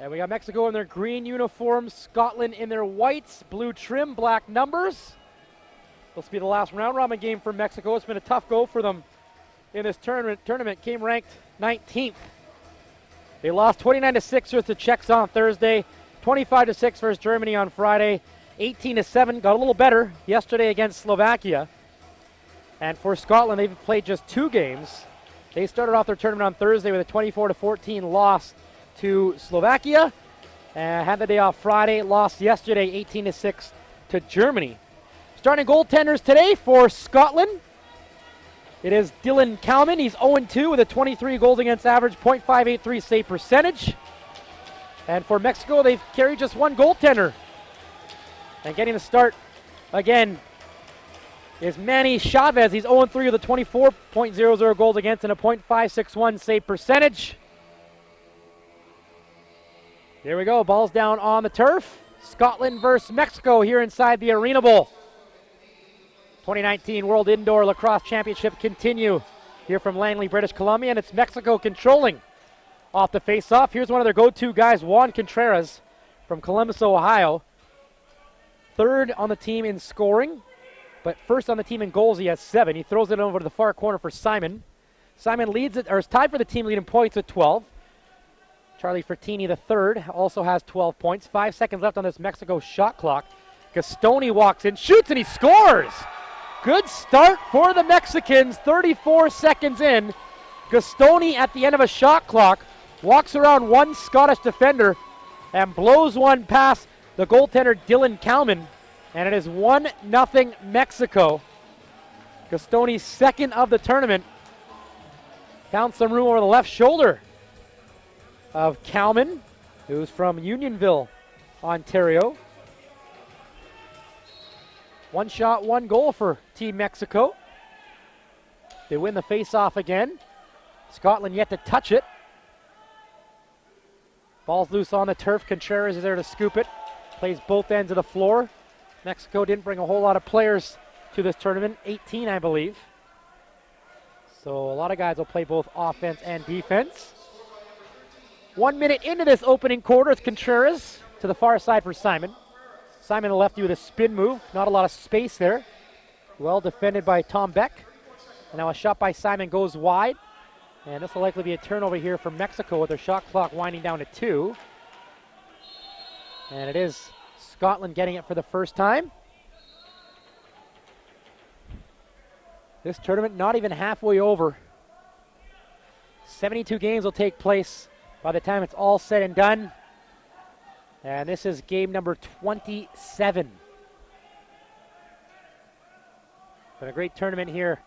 And we got Mexico in their green uniforms, Scotland in their whites, blue trim, black numbers. This will be the last round robin game for Mexico. It's been a tough go for them in this tournament. Came ranked 19th. They lost 29-6 versus the Czechs on Thursday, 25-6 versus Germany on Friday, 18-7. Got a little better yesterday against Slovakia. And for Scotland, they've played just 2 games. They started off their tournament on Thursday with a 24-14 loss to Slovakia. Had the day off Friday, lost yesterday 18-6 to Germany. Starting goaltenders today for Scotland, it is Dylan Kalman. He's 0-2 with a 23 goals against average, .583 save percentage. And for Mexico, they've carried just 1 goaltender. And getting the start again is Manny Chavez. He's 0-3 with a 24.00 goals against and a .561 save percentage. Here we go, ball's down on the turf. Scotland versus Mexico here inside the Arena Bowl. 2019 World Indoor Lacrosse Championship continue here from Langley, British Columbia, and it's Mexico controlling off the face-off. Here's one of their go-to guys, Juan Contreras from Columbus, Ohio. 3rd on the team in scoring, but 1st on the team in goals. He has 7. He throws it over to the far corner for Simon. Simon leads it, or is tied for the team lead in points at 12. Charlie Fertini, the 3rd, also has 12 points. 5 seconds left on this Mexico shot clock. Gastoni walks in, shoots, and he scores! Good start for the Mexicans, 34 seconds in. Gastoni at the end of a shot clock walks around one Scottish defender and blows one past the goaltender Dylan Kalman, and it is 1-0 Mexico. Gastoni's 2nd of the tournament. Found some room over the left shoulder of Kalman, who's from Unionville, Ontario. 1 shot, 1 goal for Team Mexico. They win the face-off again. Scotland yet to touch it. Ball's loose on the turf. Contreras is there to scoop it. Plays both ends of the floor. Mexico didn't bring a whole lot of players to this tournament. 18, I believe. So a lot of guys will play both offense and defense. 1 minute into this opening quarter, it's Contreras to the far side for Simon. Simon lefty with a spin move. Not a lot of space there. Well defended by Tom Beck. And now a shot by Simon goes wide. And this will likely be a turnover here for Mexico with their shot clock winding down to 2. And it is Scotland getting it for the first time. This tournament not even halfway over. 72 games will take place by the time it's all said and done. And this is game number 27. Been a great tournament here.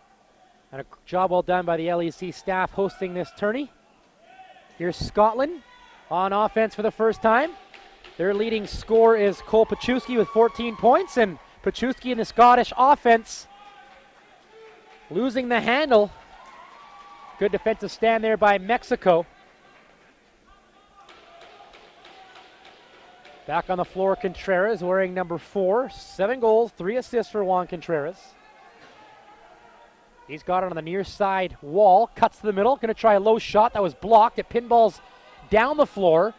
And a job well done by the LEC staff hosting this tourney. Here's Scotland on offense for the first time. Their leading scorer is Cole Paczewski with 14 points. And Paczewski in the Scottish offense losing the handle. Good defensive stand there by Mexico. Back on the floor, Contreras wearing number 4. 7 goals, 3 assists for Juan Contreras. He's got it on the near side wall, cuts to the middle, going to try a low shot that was blocked. It pinballs down the floor,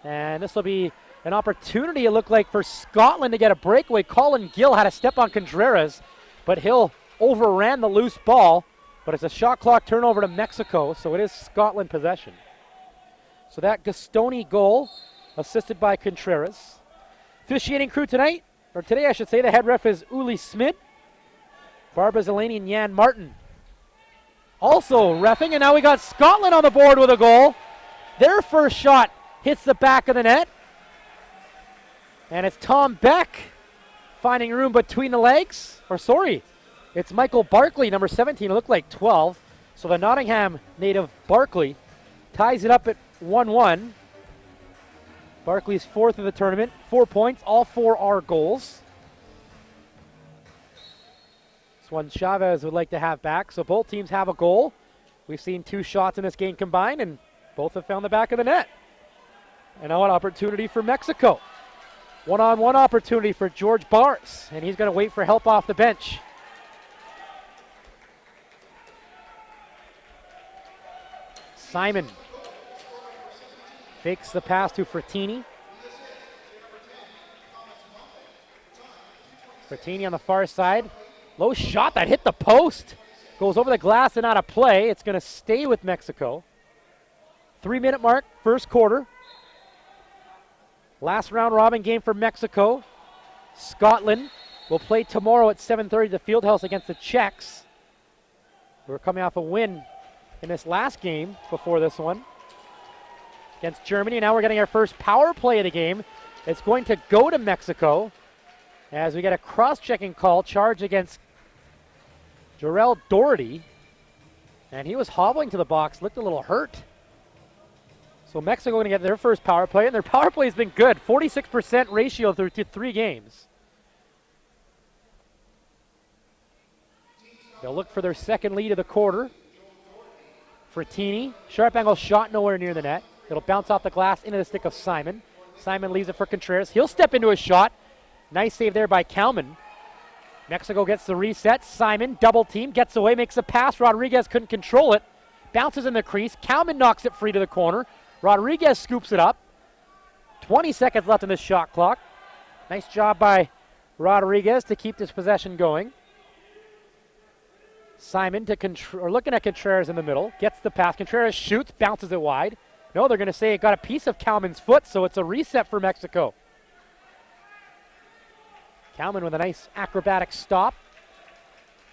and this will be an opportunity, it looked like, for Scotland to get a breakaway. Colin Gill had a step on Contreras, but Hill overran the loose ball, but it's a shot clock turnover to Mexico, so it is Scotland possession. So that Gastoni goal, assisted by Contreras. Officiating crew tonight, or today I should say, the head ref is Uli Smid, Barbara Zelani and Jan Martin also reffing, and now we got Scotland on the board with a goal. Their first shot hits the back of the net, and it's Tom Beck finding room between the legs, or sorry, it's Michael Barkley, number 17, it looked like 12, so the Nottingham native Barkley ties it up at 1-1. Barkley's 4th of the tournament, 4 points, all 4 are goals. This one Chavez would like to have back, so both teams have a goal. We've seen 2 shots in this game combined, and both have found the back of the net. And now an opportunity for Mexico. One-on-one opportunity for George Bars, and he's going to wait for help off the bench. Simon Fakes the pass to Frattini. Frattini on the far side. Low shot that hit the post. Goes over the glass and out of play. It's going to stay with Mexico. 3-minute mark, first quarter. Last round robin game for Mexico. Scotland will play tomorrow at 7:30 at the Fieldhouse against the Czechs. We're coming off a win in this last game before this one against Germany. Now we're getting our first power play of the game. It's going to go to Mexico as we get a cross-checking call, charge against Jarrell Doherty. And he was hobbling to the box, looked a little hurt. So Mexico going to get their first power play, and their power play has been good. 46% ratio through 3 games. They'll look for their second lead of the quarter. Frattini, sharp angle shot nowhere near the net. It'll bounce off the glass into the stick of Simon. Simon leaves it for Contreras. He'll step into a shot. Nice save there by Kalman. Mexico gets the reset. Simon, double team, gets away, makes a pass. Rodriguez couldn't control it. Bounces in the crease. Kalman knocks it free to the corner. Rodriguez scoops it up. 20 seconds left in the shot clock. Nice job by Rodriguez to keep this possession going. Simon looking at Contreras in the middle. Gets the pass. Contreras shoots, bounces it wide. No, they're going to say it got a piece of Kalman's foot, so it's a reset for Mexico. Kalman with a nice acrobatic stop.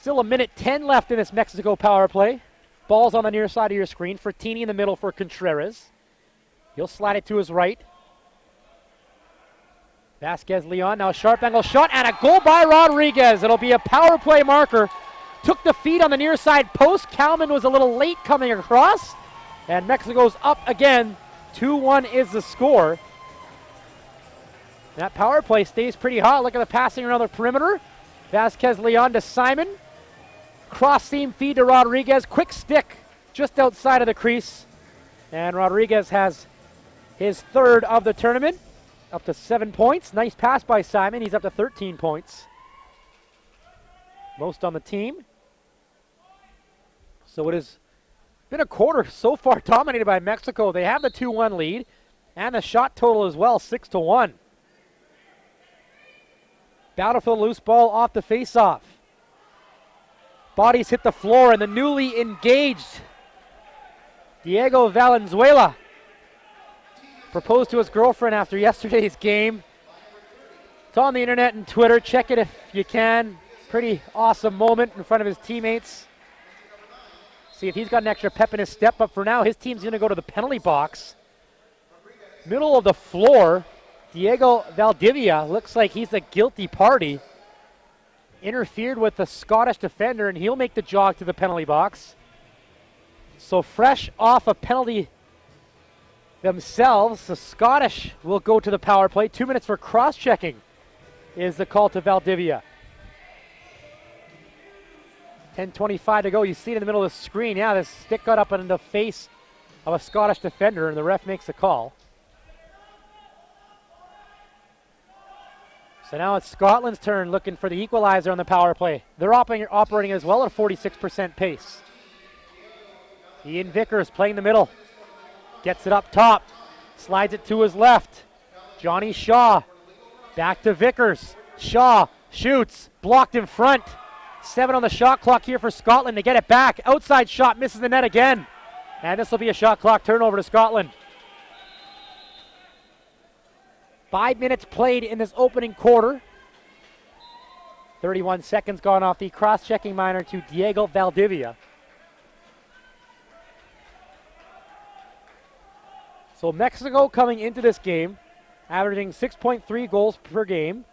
Still 1:10 left in this Mexico power play. Ball's on the near side of your screen. Frattini in the middle for Contreras. He'll slide it to his right. Vasquez Leon, now sharp angle shot and a goal by Rodriguez. It'll be a power play marker. Took the feed on the near side post. Kalman was a little late coming across. And Mexico's up again. 2-1 is the score. That power play stays pretty hot. Look at the passing around the perimeter. Vasquez Leon to Simon. Cross seam feed to Rodriguez. Quick stick just outside of the crease. And Rodriguez has his third of the tournament. Up to 7 points. Nice pass by Simon. He's up to 13 points. Most on the team. So it has been a quarter so far dominated by Mexico. They have the 2-1 lead. And the shot total as well, 6-1. Battlefield loose ball off the face-off. Bodies hit the floor, and the newly engaged Diego Valenzuela proposed to his girlfriend after yesterday's game. It's on the internet and Twitter. Check it if you can. Pretty awesome moment in front of his teammates. See if he's got an extra pep in his step, but for now his team's going to go to the penalty box. Middle of the floor, Diego Valdivia looks like he's the guilty party. Interfered with the Scottish defender, and he'll make the jog to the penalty box. So fresh off a penalty themselves, the Scottish will go to the power play. 2 minutes for cross-checking is the call to Valdivia. 10:25 to go. You see it in the middle of the screen. Yeah, the stick got up in the face of a Scottish defender, and the ref makes the call. So now it's Scotland's turn looking for the equalizer on the power play. They're operating as well at a 46% pace. Ian Vickers playing the middle. Gets it up top. Slides it to his left. Johnny Shaw. Back to Vickers. Shaw shoots. Blocked in front. 7 on the shot clock here for Scotland to get it back. Outside shot misses the net again. And this will be a shot clock turnover to Scotland. 5 minutes played in this opening quarter. 31 seconds gone off the cross-checking minor to Diego Valdivia. So Mexico coming into this game, averaging 6.3 goals per game.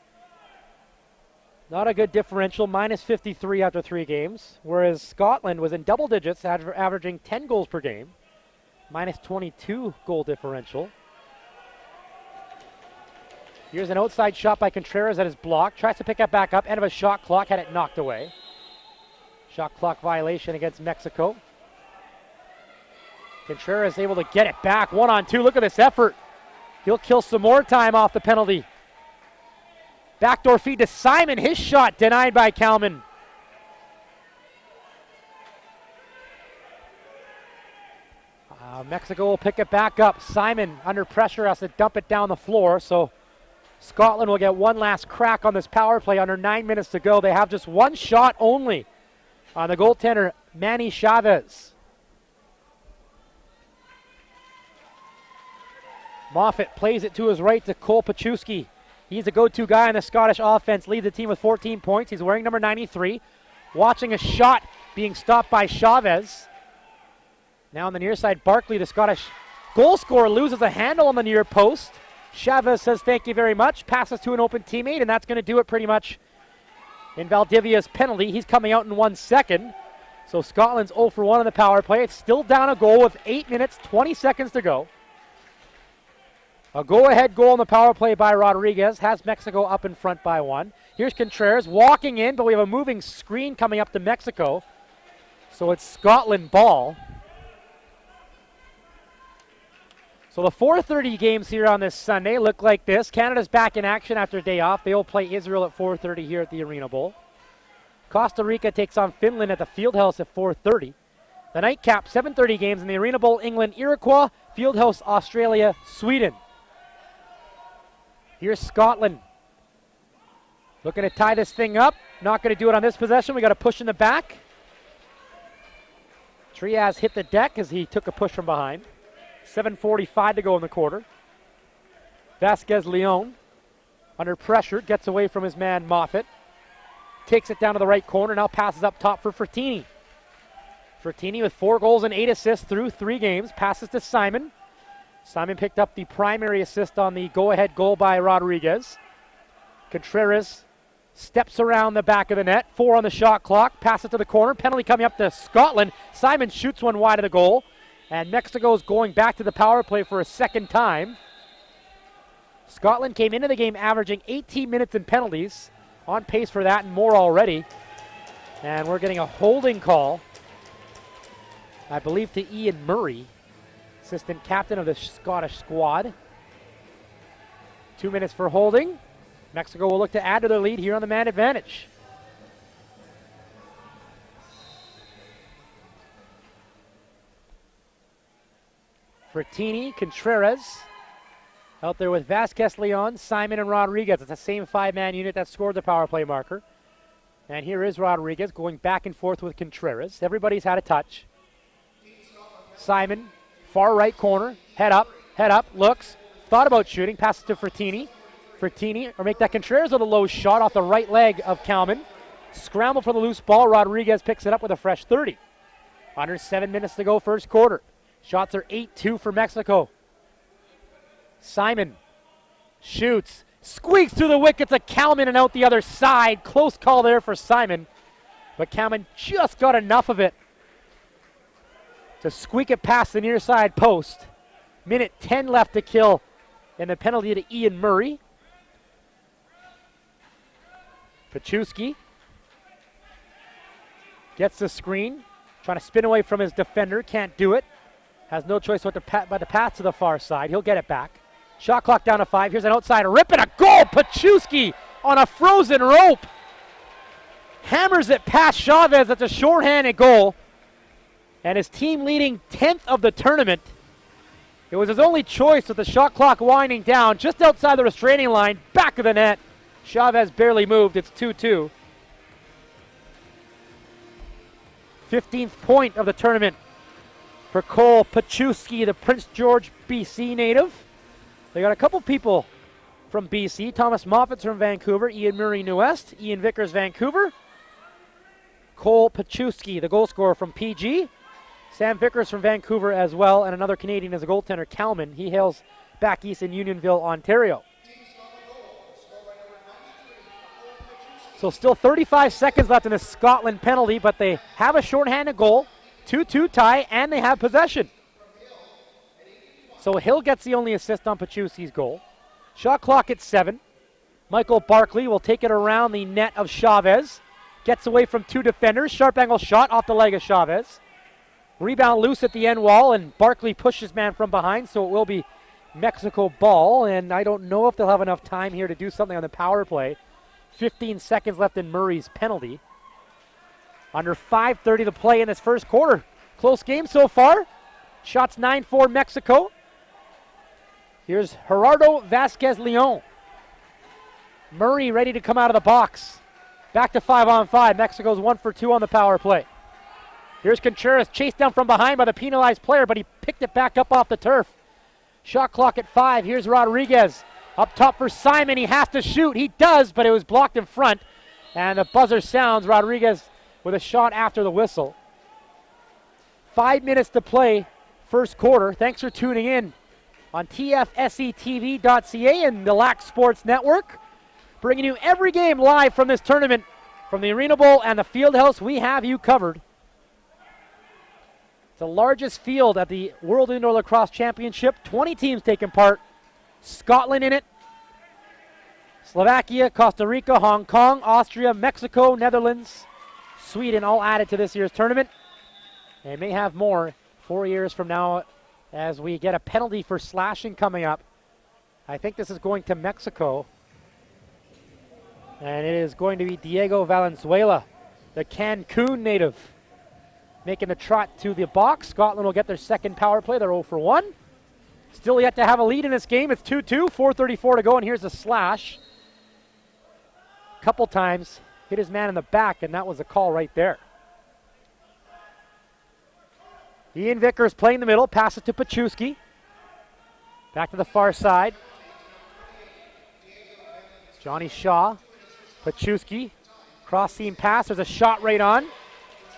Not a good differential, minus 53 after 3 games. Whereas Scotland was in double digits, averaging 10 goals per game. Minus 22 goal differential. Here's an outside shot by Contreras that is blocked. Tries to pick it back up. End of a shot clock. Had it knocked away. Shot clock violation against Mexico. Contreras able to get it back. 1-on-2. Look at this effort. He'll kill some more time off the penalty. Backdoor feed to Simon. His shot denied by Kalman. Mexico will pick it back up. Simon under pressure has to dump it down the floor, so Scotland will get one last crack on this power play under 9 minutes to go. They have just one shot only on the goaltender, Manny Chavez. Moffat plays it to his right to Cole Pachuski. He's a go-to guy in the Scottish offense, leads the team with 14 points. He's wearing number 93. Watching a shot being stopped by Chavez. Now on the near side, Barkley, the Scottish goal scorer, loses a handle on the near post. Chavez says thank you very much, passes to an open teammate, and that's going to do it pretty much in Valdivia's penalty. He's coming out in 1 second. So Scotland's 0 for 1 on the power play. It's still down a goal with 8 minutes, 20 seconds to go. A go-ahead goal on the power play by Rodriguez has Mexico up in front by 1. Here's Contreras walking in, but we have a moving screen coming up to Mexico. So it's Scotland ball. So the 4:30 games here on this Sunday look like this. Canada's back in action after a day off. They will play Israel at 4:30 here at the Arena Bowl. Costa Rica takes on Finland at the Fieldhouse at 4:30. The nightcap, 7:30 games in the Arena Bowl, England, Iroquois, Fieldhouse, Australia, Sweden. Here's Scotland. Looking to tie this thing up. Not going to do it on this possession. We got a push in the back. Trias hit the deck as he took a push from behind. 7:45 to go in the quarter. Vasquez Leon under pressure, gets away from his man Moffat. Takes it down to the right corner, now passes up top for Fertini. Fertini with 4 goals and 8 assists through 3 games. Passes to Simon. Simon picked up the primary assist on the go-ahead goal by Rodriguez. Contreras steps around the back of the net. 4 on the shot clock. Passes to the corner. Penalty coming up to Scotland. Simon shoots one wide of the goal. And Mexico's going back to the power play for a second time. Scotland came into the game averaging 18 minutes in penalties. On pace for that and more already. And we're getting a holding call, I believe, to Ian Murray, assistant captain of the Scottish squad. 2 minutes for holding. Mexico will look to add to their lead here on the man advantage. Fertini, Contreras, out there with Vasquez Leon, Simon, and Rodriguez. It's the same 5-man unit that scored the power play marker. And here is Rodriguez going back and forth with Contreras. Everybody's had a touch. Simon, far right corner, head up, looks, thought about shooting, passes to Fertini. Fertini, or make that Contreras with a low shot off the right leg of Kalman. Scramble for the loose ball. Rodriguez picks it up with a fresh 30. Under 7 minutes to go, first quarter. Shots are 8-2 for Mexico. Simon shoots, squeaks through the wickets of Kalman and out the other side. Close call there for Simon, but Kalman just got enough of it to squeak it past the near side post. Minute 10 left to kill, and the penalty to Ian Murray. Pachuski gets the screen, trying to spin away from his defender, can't do it. Has no choice but to pass to the far side. He'll get it back. Shot clock down to 5. Here's an outsider. Rip and a goal. Pachuski on a frozen rope. Hammers it past Chavez. That's a shorthanded goal. And his team leading 10th of the tournament. It was his only choice with the shot clock winding down just outside the restraining line. Back of the net. Chavez barely moved. It's 2-2. 15th point of the tournament for Cole Pachuski, the Prince George, BC native. They got a couple people from BC. Thomas Moffat's from Vancouver. Ian Murray, New West. Ian Vickers, Vancouver. Cole Pachuski, the goal scorer from PG. Sam Vickers from Vancouver as well. And another Canadian is a goaltender, Kalman. He hails back east in Unionville, Ontario. So still 35 seconds left in the Scotland penalty, but they have a shorthanded goal. 2-2 tie, and they have possession. So Hill gets the only assist on Pachuski's goal. Shot clock at 7. Michael Barkley will take it around the net of Chavez. Gets away from 2 defenders. Sharp angle shot off the leg of Chavez. Rebound loose at the end wall, and Barkley pushes man from behind, so it will be Mexico ball. And I don't know if they'll have enough time here to do something on the power play. 15 seconds left in Murray's penalty. Under 5:30 to play in this first quarter. Close game so far. Shots 9-4 Mexico. Here's Gerardo Vasquez-Leon. Murray ready to come out of the box. Back to 5-on-5. Mexico's 1 for 2 on the power play. Here's Contreras, chased down from behind by the penalized player, but he picked it back up off the turf. Shot clock at 5. Here's Rodriguez. Up top for Simon. He has to shoot. He does, but it was blocked in front. And the buzzer sounds. Rodriguez with a shot after the whistle. 5 minutes to play, first quarter. Thanks for tuning in on TFSETV.ca and the LAC Sports Network. Bringing you every game live from this tournament. From the Arena Bowl and the Fieldhouse, we have you covered. It's the largest field at the World Indoor Lacrosse Championship. 20 teams taking part. Scotland in it. Slovakia, Costa Rica, Hong Kong, Austria, Mexico, Netherlands, Sweden all added to this year's tournament. They may have more 4 years from now as we get a penalty for slashing coming up. I think this is going to Mexico. And it is going to be Diego Valenzuela, the Cancun native, making the trot to the box. Scotland will get their second power play. They're 0 for 1. Still yet to have a lead in this game. It's 2-2, 4:34 to go, and here's a slash. Couple times, hit his man in the back, and that was a call right there. Ian Vickers playing the middle, passes to Pachuski. Back to the far side. Johnny Shaw, Pachuski, cross seam pass. There's a shot right on.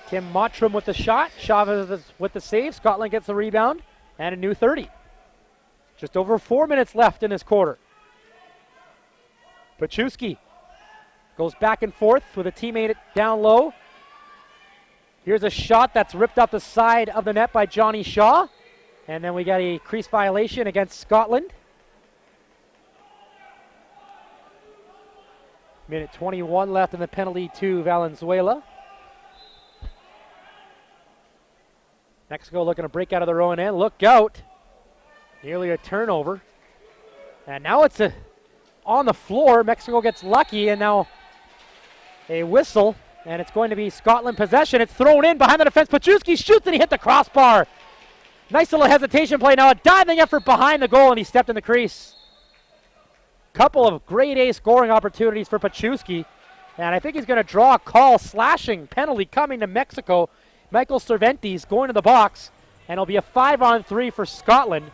Tim Mottram with the shot. Chavez with the save. Scotland gets the rebound and a new 30. Just over 4 minutes left in this quarter. Pachuski goes back and forth with a teammate down low. Here's a shot that's ripped up the side of the net by Johnny Shaw. And then we got a crease violation against Scotland. Minute 21 left in the penalty to Valenzuela. Mexico looking to break out of their own end. Look out. Nearly a turnover. And now it's on the floor. Mexico gets lucky, and now a whistle. And it's going to be Scotland possession. It's thrown in behind the defense. Pachuski shoots, and he hit the crossbar. Nice little hesitation play. Now a diving effort behind the goal, and he stepped in the crease. Couple of grade A scoring opportunities for Pachuski. And I think he's going to draw a call. Slashing penalty coming to Mexico. Michael Cervantes going to the box. And it'll be a 5-on-3 for Scotland.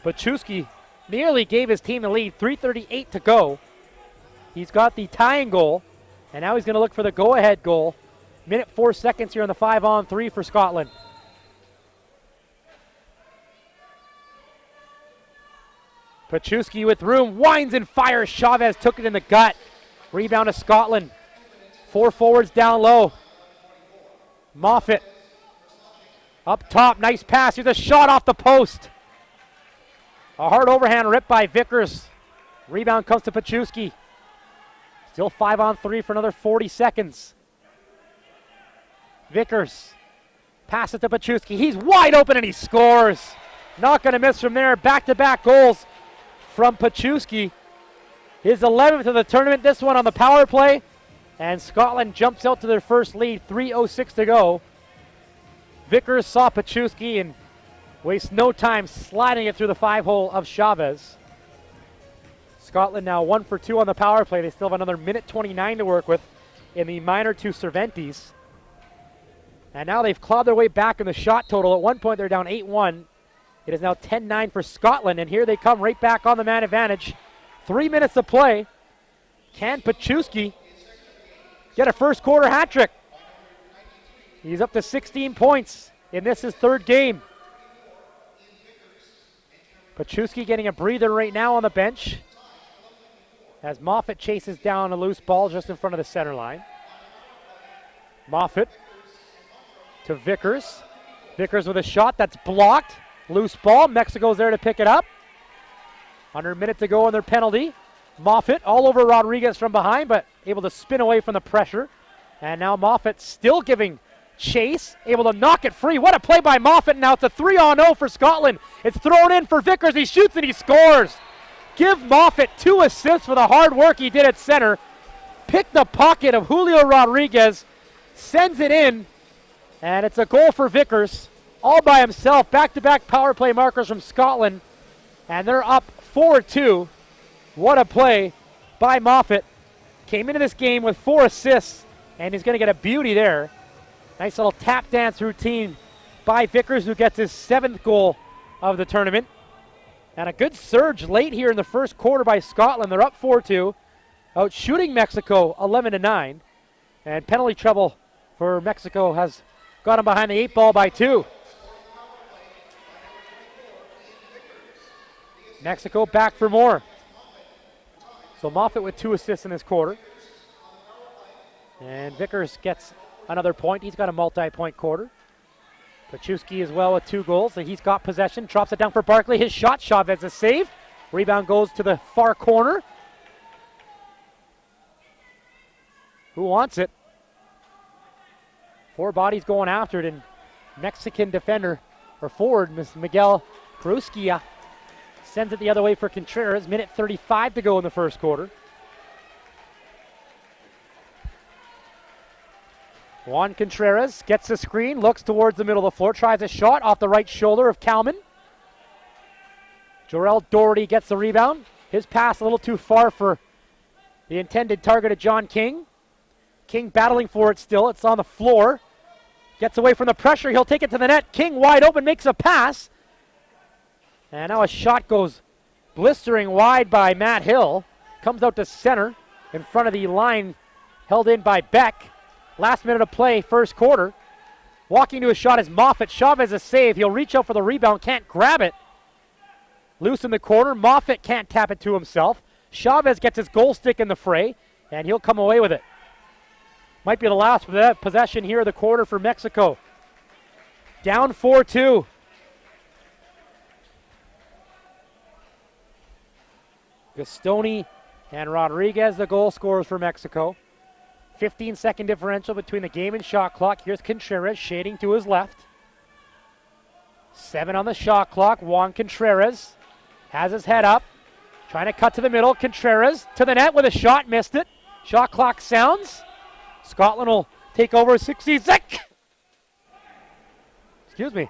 Pachuski nearly gave his team the lead. 3:38 to go. He's got the tying goal. And now he's going to look for the go-ahead goal. Minute 4 seconds here on the 5-on-3 for Scotland. Pachuski with room, winds and fires. Chavez took it in the gut. Rebound to Scotland. 4 forwards down low. Moffat up top, nice pass. Here's a shot off the post. A hard overhand ripped by Vickers. Rebound comes to Pachuski. Still 5-on-3 for another 40 seconds. Vickers passes to Pachuski. He's wide open and he scores. Not going to miss from there. Back-to-back goals from Pachuski. His 11th of the tournament, this one on the power play. And Scotland jumps out to their first lead, 3:06 to go. Vickers saw Pachuski and wastes no time sliding it through the 5-hole of Chavez. Scotland now 1 for 2 on the power play. They still have another minute 29 to work with in the minor to Cervantes. And now they've clawed their way back in the shot total. At one point they're down 8-1. It is now 10-9 for Scotland, and here they come right back on the man advantage. 3 minutes to play. Can Pachuski get a first quarter hat trick? He's up to 16 points in this his third game. Pachuski getting a breather right now on the bench as Moffat chases down a loose ball just in front of the center line. Moffat to Vickers. Vickers with a shot that's blocked. Loose ball. Mexico's there to pick it up. Under a minute to go on their penalty. Moffat all over Rodriguez from behind, but able to spin away from the pressure. And now Moffat still giving chase, able to knock it free. What a play by Moffat. Now it's a 3-on-0 for Scotland. It's thrown in for Vickers. He shoots and he scores. Give Moffat 2 assists for the hard work he did at center. Pick the pocket of Julio Rodriguez. Sends it in. And it's a goal for Vickers all by himself. Back-to-back power play markers from Scotland, and they're up 4-2. What a play by Moffat. Came into this game with 4 assists, and he's going to get a beauty there. Nice little tap dance routine by Vickers, who gets his 7th goal of the tournament. And a good surge late here in the first quarter by Scotland. They're up 4-2, out shooting Mexico 11-9. And penalty trouble for Mexico has got him behind the 8 ball by 2. Mexico back for more. So Moffat with 2 assists in this quarter. And Vickers gets another point. He's got a multi-point quarter. Pachuski as well with 2 goals. So he's got possession. Drops it down for Barkley. His shot. Chavez a save. Rebound goes to the far corner. Who wants it? 4 bodies going after it. And Mexican defender, or forward, Miguel Cruzquia, sends it the other way for Contreras. Minute 35 to go in the first quarter. Juan Contreras gets the screen, looks towards the middle of the floor, tries a shot off the right shoulder of Kalman. Jorel Doherty gets the rebound. His pass a little too far for the intended target of John King. King battling for it still. It's on the floor. Gets away from the pressure. He'll take it to the net. King wide open, makes a pass. And now a shot goes blistering wide by Matt Hill. Comes out to center in front of the line held in by Beck. Last minute of play, first quarter. Walking to a shot is Moffat. Chavez a save. He'll reach out for the rebound, can't grab it. Loose in the corner. Moffat can't tap it to himself. Chavez gets his goal stick in the fray, and he'll come away with it. Might be the last possession here of the quarter for Mexico. Down 4-2. Gastoni and Rodriguez, the goal scorers for Mexico. 15-second differential between the game and shot clock. Here's Contreras shading to his left. 7 on the shot clock. Juan Contreras has his head up. Trying to cut to the middle. Contreras to the net with a shot. Missed it. Shot clock sounds. Scotland will take over 60 seconds. Excuse me.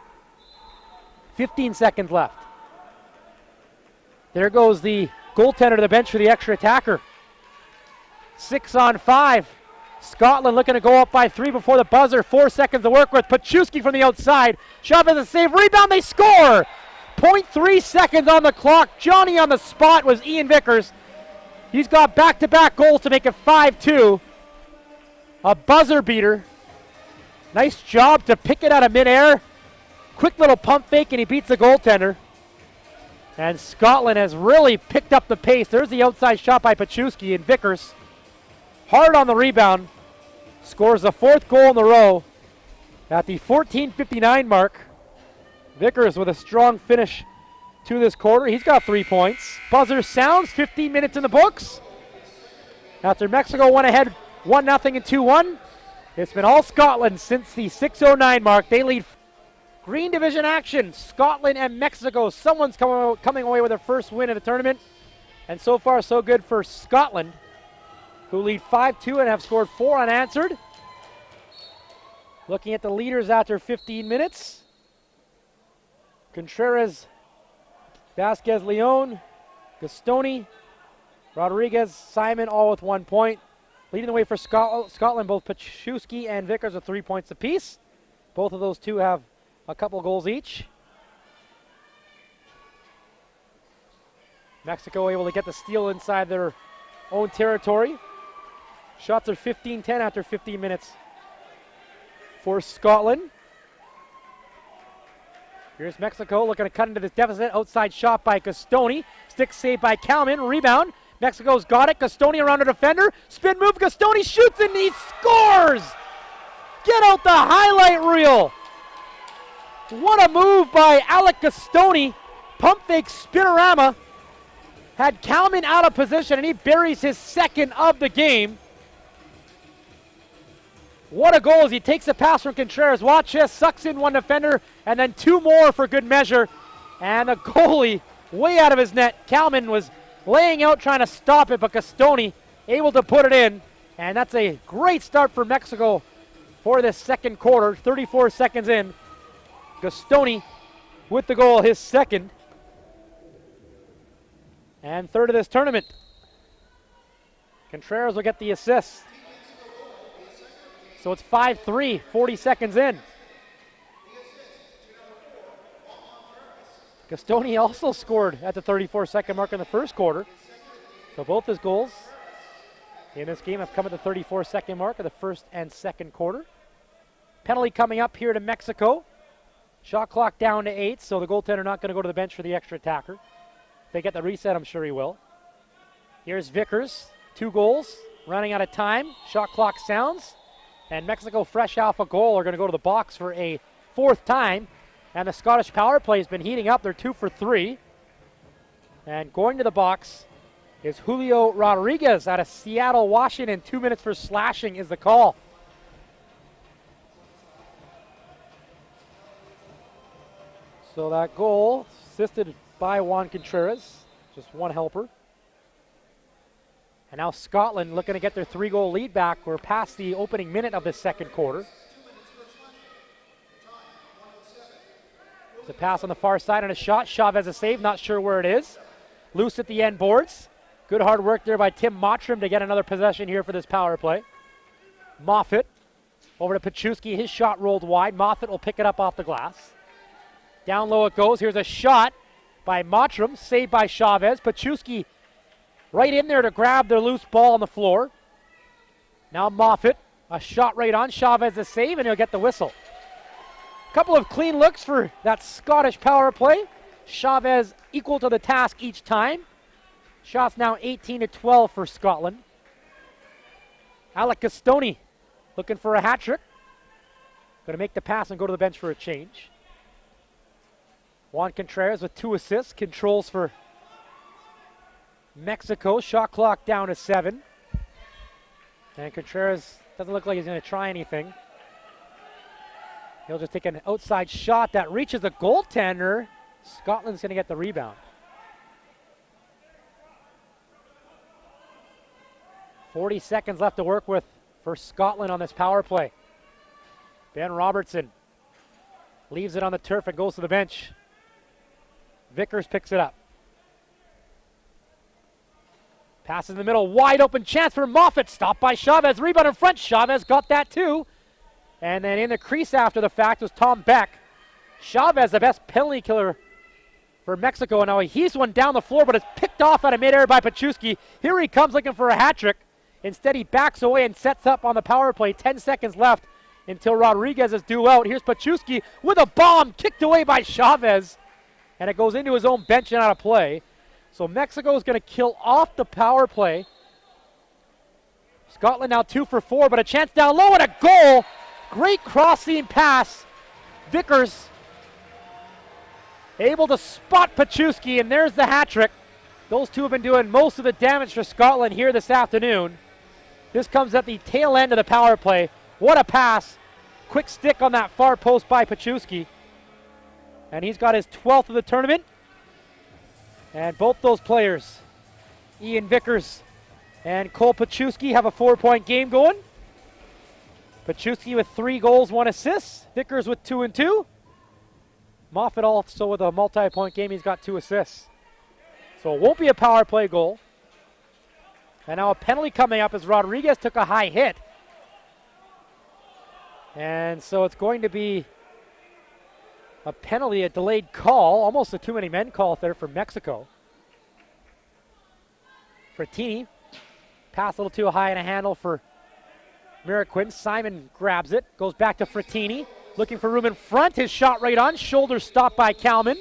15 seconds left. There goes the goaltender to the bench for the extra attacker. 6 on 5. Scotland looking to go up by 3 before the buzzer. 4 seconds to work with. Pachuski from the outside. Chavez a save. Rebound. They score. 0.3 seconds on the clock. Johnny on the spot was Ian Vickers. He's got back-to-back goals to make it 5-2. A buzzer beater. Nice job to pick it out of midair. Quick little pump fake, and he beats the goaltender. And Scotland has really picked up the pace. There's the outside shot by Pachuski, and Vickers, hard on the rebound, scores the 4th goal in a row at the 14:59 mark. Vickers with a strong finish to this quarter. He's got 3 points. Buzzer sounds, 15 minutes in the books. After Mexico went ahead 1-0 and 2-1, it's been all Scotland since the 6:09 mark. They lead Green Division action. Scotland and Mexico. Someone's coming away with their first win of the tournament. And so far, so good for Scotland, who lead 5-2 and have scored 4 unanswered. Looking at the leaders after 15 minutes. Contreras, Vasquez Leon, Gastoni, Rodriguez, Simon, all with 1 point. Leading the way for Scotland, both Pachuski and Vickers with 3 points apiece. Both of those two have a couple goals each. Mexico able to get the steal inside their own territory. Shots are 15-10 after 15 minutes for Scotland. Here's Mexico looking to cut into this deficit. Outside shot by Gastoni. Stick save by Kalman. Rebound. Mexico's got it. Gastoni around a defender. Spin move. Gastoni shoots and he scores! Get out the highlight reel. What a move by Alec Gastoni. Pump fake spinorama. Had Kalman out of position and he buries his 2nd of the game. What a goal as he takes a pass from Contreras. Watch this, sucks in one defender, and then 2 more for good measure. And the goalie way out of his net. Kalman was laying out trying to stop it, but Gastoni able to put it in. And that's a great start for Mexico for this 2nd quarter, 34 seconds in. Gastoni with the goal, his second and third of this tournament. Contreras will get the assist. So it's 5-3, 40 seconds in. Gastoni also scored at the 34-second mark in the first quarter. So both his goals in this game have come at the 34-second mark of the first and second quarter. Penalty coming up here to Mexico. Shot clock down to 8, so the goaltender not going to go to the bench for the extra attacker. If they get the reset, I'm sure he will. Here's Vickers, 2 goals, running out of time. Shot clock sounds, and Mexico fresh off a goal are going to go to the box for a 4th time. And the Scottish power play has been heating up. They're 2 for 3. And going to the box is Julio Rodriguez out of Seattle, Washington. 2 minutes for slashing is the call. So that goal, assisted by Juan Contreras, just one helper. And now Scotland looking to get their 3-goal lead back. We're past the opening minute of the second quarter. It's a pass on the far side and a shot. Chavez a save, not sure where it is. Loose at the end boards. Good hard work there by Tim Mottram to get another possession here for this power play. Moffat over to Pachuski. His shot rolled wide. Moffat will pick it up off the glass. Down low it goes. Here's a shot by Mottram, saved by Chavez. Pachuski right in there to grab the loose ball on the floor. Now Moffat, a shot right on. Chavez a save, and he'll get the whistle. Couple of clean looks for that Scottish power play. Chavez equal to the task each time. Shots now 18-12 for Scotland. Alec Gastoni looking for a hat trick. Going to make the pass and go to the bench for a change. Juan Contreras with 2 assists. Controls for Mexico. Shot clock down to 7. And Contreras doesn't look like he's going to try anything. He'll just take an outside shot that reaches the goaltender. Scotland's going to get the rebound. 40 seconds left to work with for Scotland on this power play. Ben Robertson leaves it on the turf and goes to the bench. Vickers picks it up. Passes in the middle, wide open chance for Moffat. Stopped by Chavez, rebound in front. Chavez got that too. And then in the crease after the fact was Tom Beck. Chavez, the best penalty killer for Mexico. And now he's one down the floor, but it's picked off out of midair by Pachuski. Here he comes looking for a hat trick. Instead, he backs away and sets up on the power play. 10 seconds left until Rodriguez is due out. Here's Pachuski with a bomb kicked away by Chavez. And it goes into his own bench and out of play. So Mexico is going to kill off the power play. Scotland now 2 for 4, but a chance down low and a goal. Great cross-seam pass. Vickers able to spot Pachuski, and there's the hat trick. Those two have been doing most of the damage for Scotland here this afternoon. This comes at the tail end of the power play. What a pass. Quick stick on that far post by Pachuski. And he's got his 12th of the tournament. And both those players, Ian Vickers and Cole Pachuski, have a 4-point game going. Pachuski with 3 goals, 1 assist. Vickers with 2 and 2. Moffat also with a multi-point game. He's got 2 assists. So it won't be a power play goal. And now a penalty coming up as Rodriguez took a high hit. And so it's going to be a penalty, a delayed call, almost a too many men call there for Mexico. Frattini, pass a little too high and a handle for Miraquin. Simon grabs it, goes back to Frattini, looking for room in front. His shot right on, shoulder stopped by Kalman.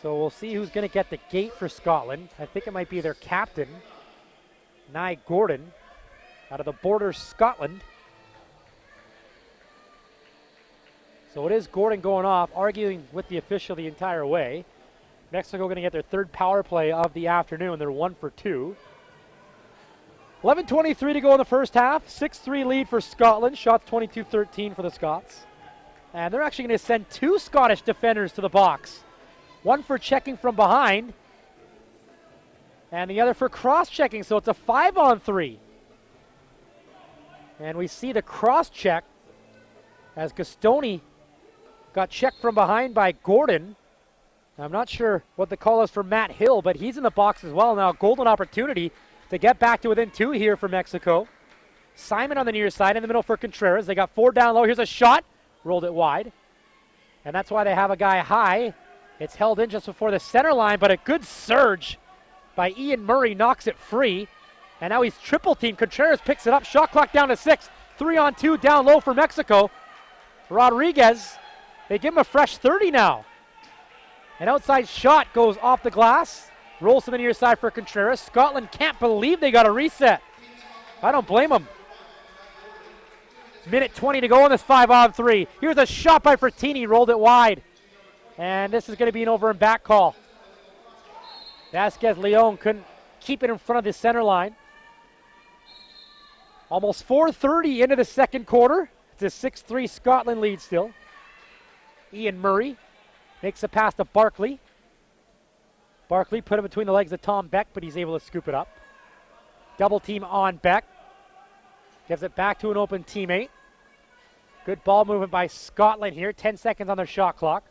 So we'll see who's going to get the gate for Scotland. I think it might be their captain, Nye Gordon, out of the Borders, Scotland. So it is Gordon going off, arguing with the official the entire way. Mexico going to get their 3rd power play of the afternoon. They're 1 for 2. 11:23 to go in the first half. 6-3 lead for Scotland. Shots 22-13 for the Scots. And they're actually going to send 2 Scottish defenders to the box. One for checking from behind, and the other for cross-checking, so it's a 5-on-3. And we see the cross check as Gastoni got checked from behind by Gordon. I'm not sure what the call is for Matt Hill, but he's in the box as well now. Golden opportunity to get back to within 2 here for Mexico. Simon on the near side in the middle for Contreras. They got 4 down low. Here's a shot. Rolled it wide. And that's why they have a guy high. It's held in just before the center line, but a good surge by Ian Murray knocks it free. And now he's triple teamed. Contreras picks it up. Shot clock down to 6. 3-on-2 down low for Mexico. Rodriguez, they give him a fresh 30 now. An outside shot goes off the glass. Rolls to the near side for Contreras. Scotland can't believe they got a reset. I don't blame them. Minute 20 to go on this 5-on-3. Here's a shot by Frattini. Rolled it wide. And this is going to be an over and back call. Vasquez Leon couldn't keep it in front of the center line. Almost 4:30 into the second quarter. It's a 6-3 Scotland lead still. Ian Murray makes a pass to Barkley. Barkley put it between the legs of Tom Beck, but he's able to scoop it up. Double team on Beck. Gives it back to an open teammate. Good ball movement by Scotland here. 10 seconds on their shot clock.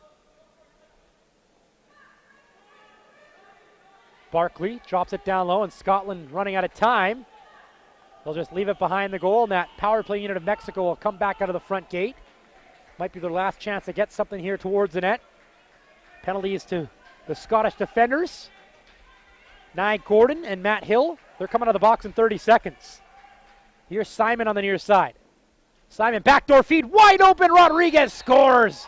Barkley drops it down low, and Scotland running out of time. They'll just leave it behind the goal, and that power play unit of Mexico will come back out of the front gate. Might be their last chance to get something here towards the net. Penalties to the Scottish defenders. Nye Gordon and Matt Hill, they're coming out of the box in 30 seconds. Here's Simon on the near side. Simon, backdoor feed, wide open, Rodriguez scores.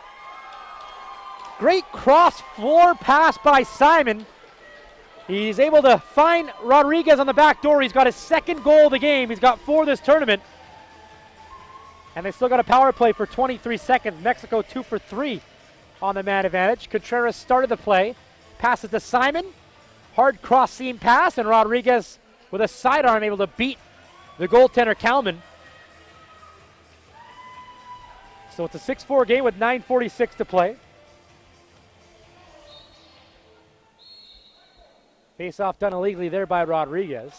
Great cross floor pass by Simon. He's able to find Rodriguez on the back door. He's got his second goal of the game. He's got 4 this tournament. And they still got a power play for 23 seconds. Mexico 2 for 3 on the man advantage. Contreras started the play. Passes to Simon. Hard cross seam pass, and Rodriguez with a sidearm able to beat the goaltender Kalman. So it's a 6-4 game with 9:46 to play. Face-off done illegally there by Rodriguez.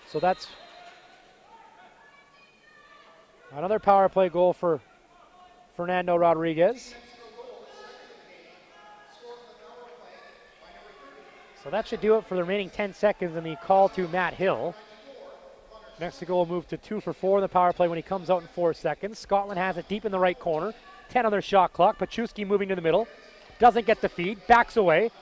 So that's another power play goal for Fernando Rodriguez. So that should do it for the remaining 10 seconds and the call to Matt Hill. Mexico will move to 2 for 4 in the power play when he comes out in 4 seconds. Scotland has it deep in the right corner. 10 on their shot clock. Pachuski moving to the middle. Doesn't get the feed. Backs away.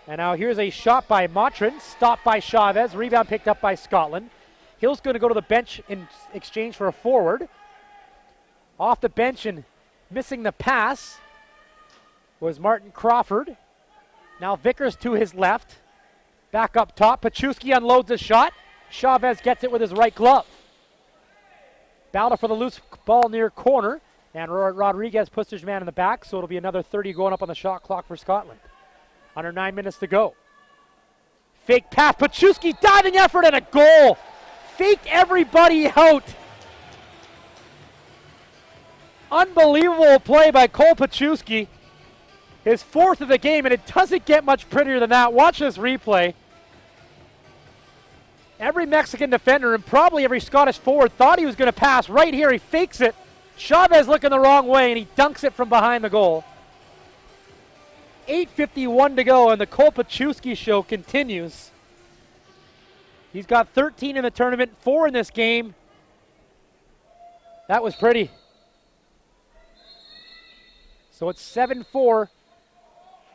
And now here's a shot by Montrin, stopped by Chavez, rebound picked up by Scotland. Hill's going to go to the bench in exchange for a forward. Off the bench and missing the pass was Martin Crawford. Now Vickers to his left. Back up top, Pachuski unloads a shot. Chavez gets it with his right glove. Battle for the loose ball near corner, and Rodriguez puts his man in the back, so it'll be another 30 going up on the shot clock for Scotland. Under 9 minutes to go. Fake pass, Pachuski diving effort and a goal. Faked everybody out. Unbelievable play by Cole Pachuski. His 4th of the game, and it doesn't get much prettier than that. Watch this replay. Every Mexican defender and probably every Scottish forward thought he was going to pass. Right here, he fakes it. Chavez looking the wrong way, and he dunks it from behind the goal. 8:51 to go, and the Cole Pachuski show continues. He's got 13 in the tournament, 4 in this game. That was pretty. So it's 7-4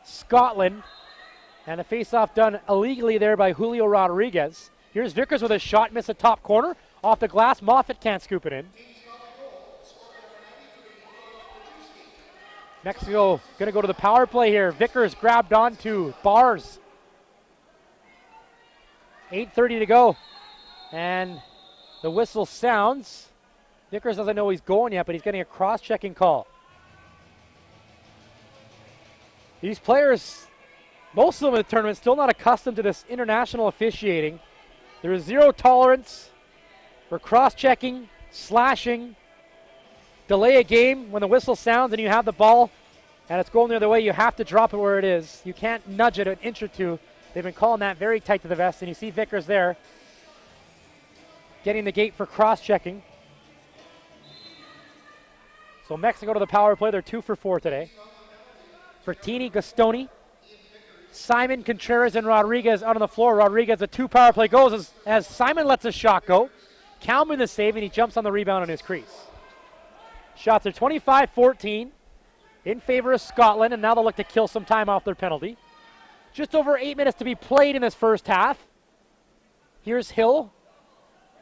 Scotland, and the face-off done illegally there by Julio Rodriguez. Here's Vickers with a shot, miss a top corner. Off the glass, Moffat can't scoop it in. Mexico going to go to the power play here. Vickers grabbed onto Bars. 8:30 to go. And the whistle sounds. Vickers doesn't know he's going yet, but he's getting a cross-checking call. These players, most of them in the tournament, still not accustomed to this international officiating. There is zero tolerance for cross-checking, slashing, delay a game when the whistle sounds and you have the ball and it's going the other way. You have to drop it where it is. You can't nudge it an inch or two. They've been calling that very tight to the vest, and you see Vickers there. getting the gate for cross-checking. So Mexico to the power play. They're 2 for 4 today. Bertini, Gastoni, Simon, Contreras, and Rodriguez out on the floor. Rodriguez, a 2 power play goes as Simon lets a shot go. Kalman the save, and he jumps on the rebound on his crease. Shots are 25-14 in favor of Scotland, and now they'll look to kill some time off their penalty. Just over 8 minutes to be played in this first half. Here's Hill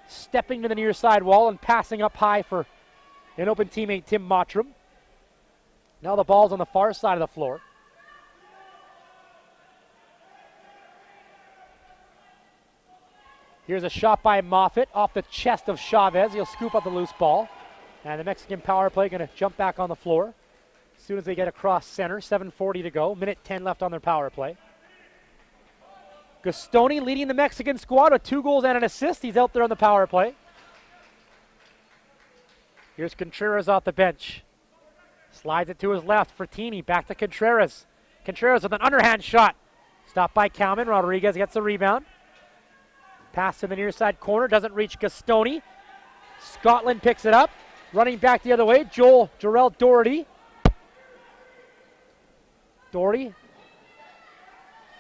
stepping to the near side wall and passing up high for an open teammate, Tim Mottram. Now the ball's on the far side of the floor. Here's a shot by Moffitt off the chest of Chavez. He'll scoop up the loose ball. And the Mexican power play going to jump back on the floor as soon as they get across center. 7:40 to go. Minute 10 left on their power play. Gastoni leading the Mexican squad with 2 goals and an assist. He's out there on the power play. Here's Contreras off the bench. Slides it to his left. Frattini back to Contreras. Contreras with an underhand shot. Stopped by Kalman. Rodriguez gets the rebound. Pass to the near side corner. Doesn't reach Gastoni. Scotland picks it up. Running back the other way. Jarrell Doherty. Doherty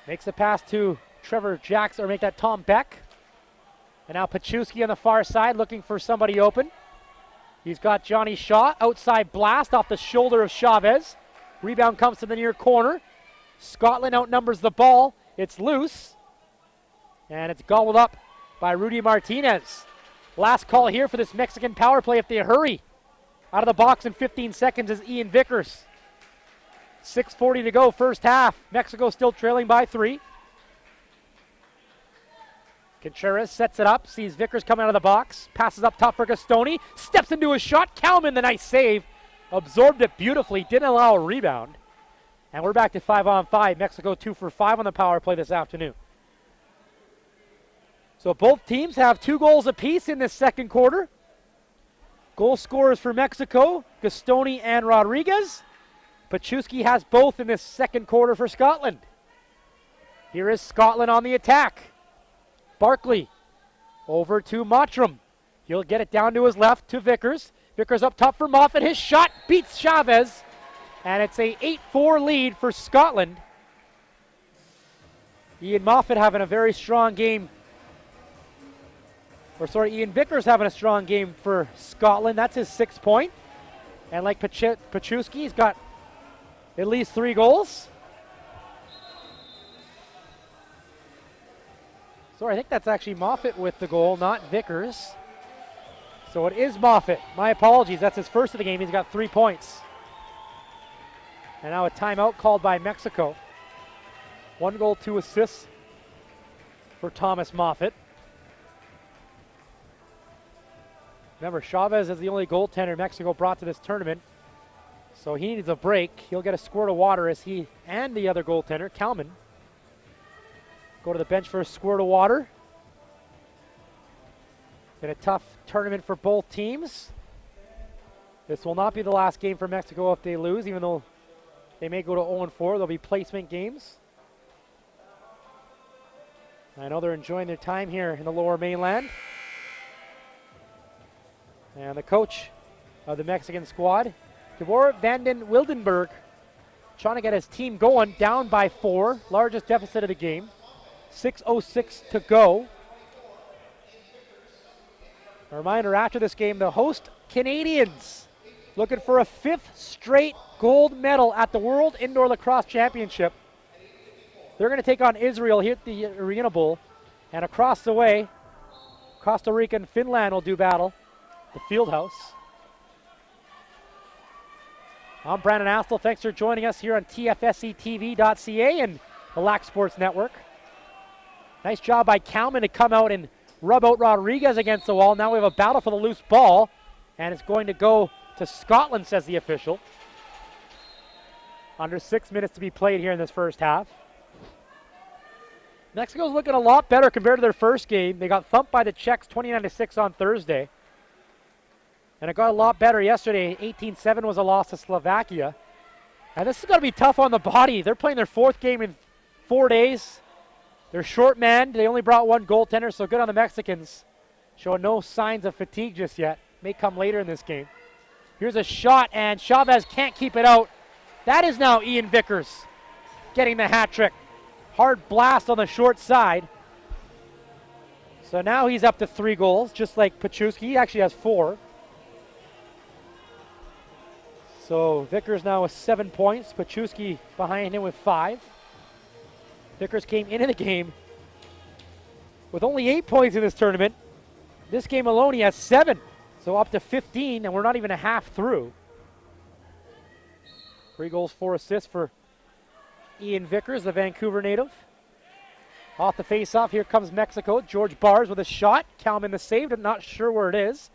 makes a pass to Trevor Jackson, or make that Tom Beck. And now Paczewski on the far side looking for somebody open. He's got Johnny Shaw. Outside blast off the shoulder of Chavez. Rebound comes to the near corner. Scotland outnumbers the ball. It's loose. And it's gobbled up by Rudy Martinez. Last call here for this Mexican power play if they hurry. Out of the box in 15 seconds is Ian Vickers. 6:40 to go, first half. Mexico still trailing by 3. Contreras sets it up, sees Vickers coming out of the box, passes up top for Gastoni, steps into a shot. Kalman, the nice save, absorbed it beautifully, didn't allow a rebound. And we're back to 5-on-5. Mexico 2 for 5 on the power play this afternoon. So both teams have 2 goals apiece in this second quarter. Goal scorers for Mexico, Gastoni and Rodriguez. Paczewski has both in this second quarter for Scotland. Here is Scotland on the attack. Barkley over to Mottram. He'll get it down to his left to Vickers. Vickers up top for Moffitt. His shot beats Chavez. And it's a 8-4 lead for Scotland. Ian Moffitt having a very strong game. Ian Vickers having a strong game for Scotland. That's his 6th point. And like Paczewski, he's got at least 3 goals. Sorry, I think that's actually Moffitt with the goal, not Vickers. So it is Moffitt. My apologies. That's his first of the game. He's got 3 points. And now a timeout called by Mexico. 1 goal, 2 assists for Thomas Moffitt. Remember, Chavez is the only goaltender Mexico brought to this tournament. So he needs a break. He'll get a squirt of water as he and the other goaltender, Kalman, go to the bench for a squirt of water. Been a tough tournament for both teams. This will not be the last game for Mexico if they lose, even though they may go to 0-4. There'll be placement games. I know they're enjoying their time here in the Lower Mainland. And the coach of the Mexican squad, Gabor Vanden Wildenberg, trying to get his team going, down by 4, largest deficit of the game. 6:06 to go. A reminder, after this game, the host Canadians looking for a 5th straight gold medal at the World Indoor Lacrosse Championship. They're going to take on Israel here at the Arena Bowl. And across the way, Costa Rica and Finland will do battle. The Fieldhouse. I'm Brandon Astle. Thanks for joining us here on TFSCTV.ca and the Lac Sports Network. Nice job by Kalman to come out and rub out Rodriguez against the wall. Now we have a battle for the loose ball, and it's going to go to Scotland, says the official. Under 6 minutes to be played here in this first half. Mexico's looking a lot better compared to their first game. They got thumped by the Czechs 29-6 on Thursday. And it got a lot better yesterday. 18-7 was a loss to Slovakia. And this is going to be tough on the body. They're playing their 4th game in 4 days. They're short-manned. They only brought 1 goaltender, so good on the Mexicans. showing no signs of fatigue just yet. May come later in this game. Here's a shot, and Chavez can't keep it out. That is now Ian Vickers getting the hat trick. Hard blast on the short side. So now he's up to 3 goals, just like Pachuski. He actually has 4. So Vickers now with 7 points. Pachuski behind him with 5. Vickers came into the game with only 8 points in this tournament. This game alone, he has 7. So up to 15, and we're not even a half through. 3 goals, 4 assists for Ian Vickers, the Vancouver native. Off the face-off, here comes Mexico. George Bars with a shot. Kalman the save, I'm not sure where it is.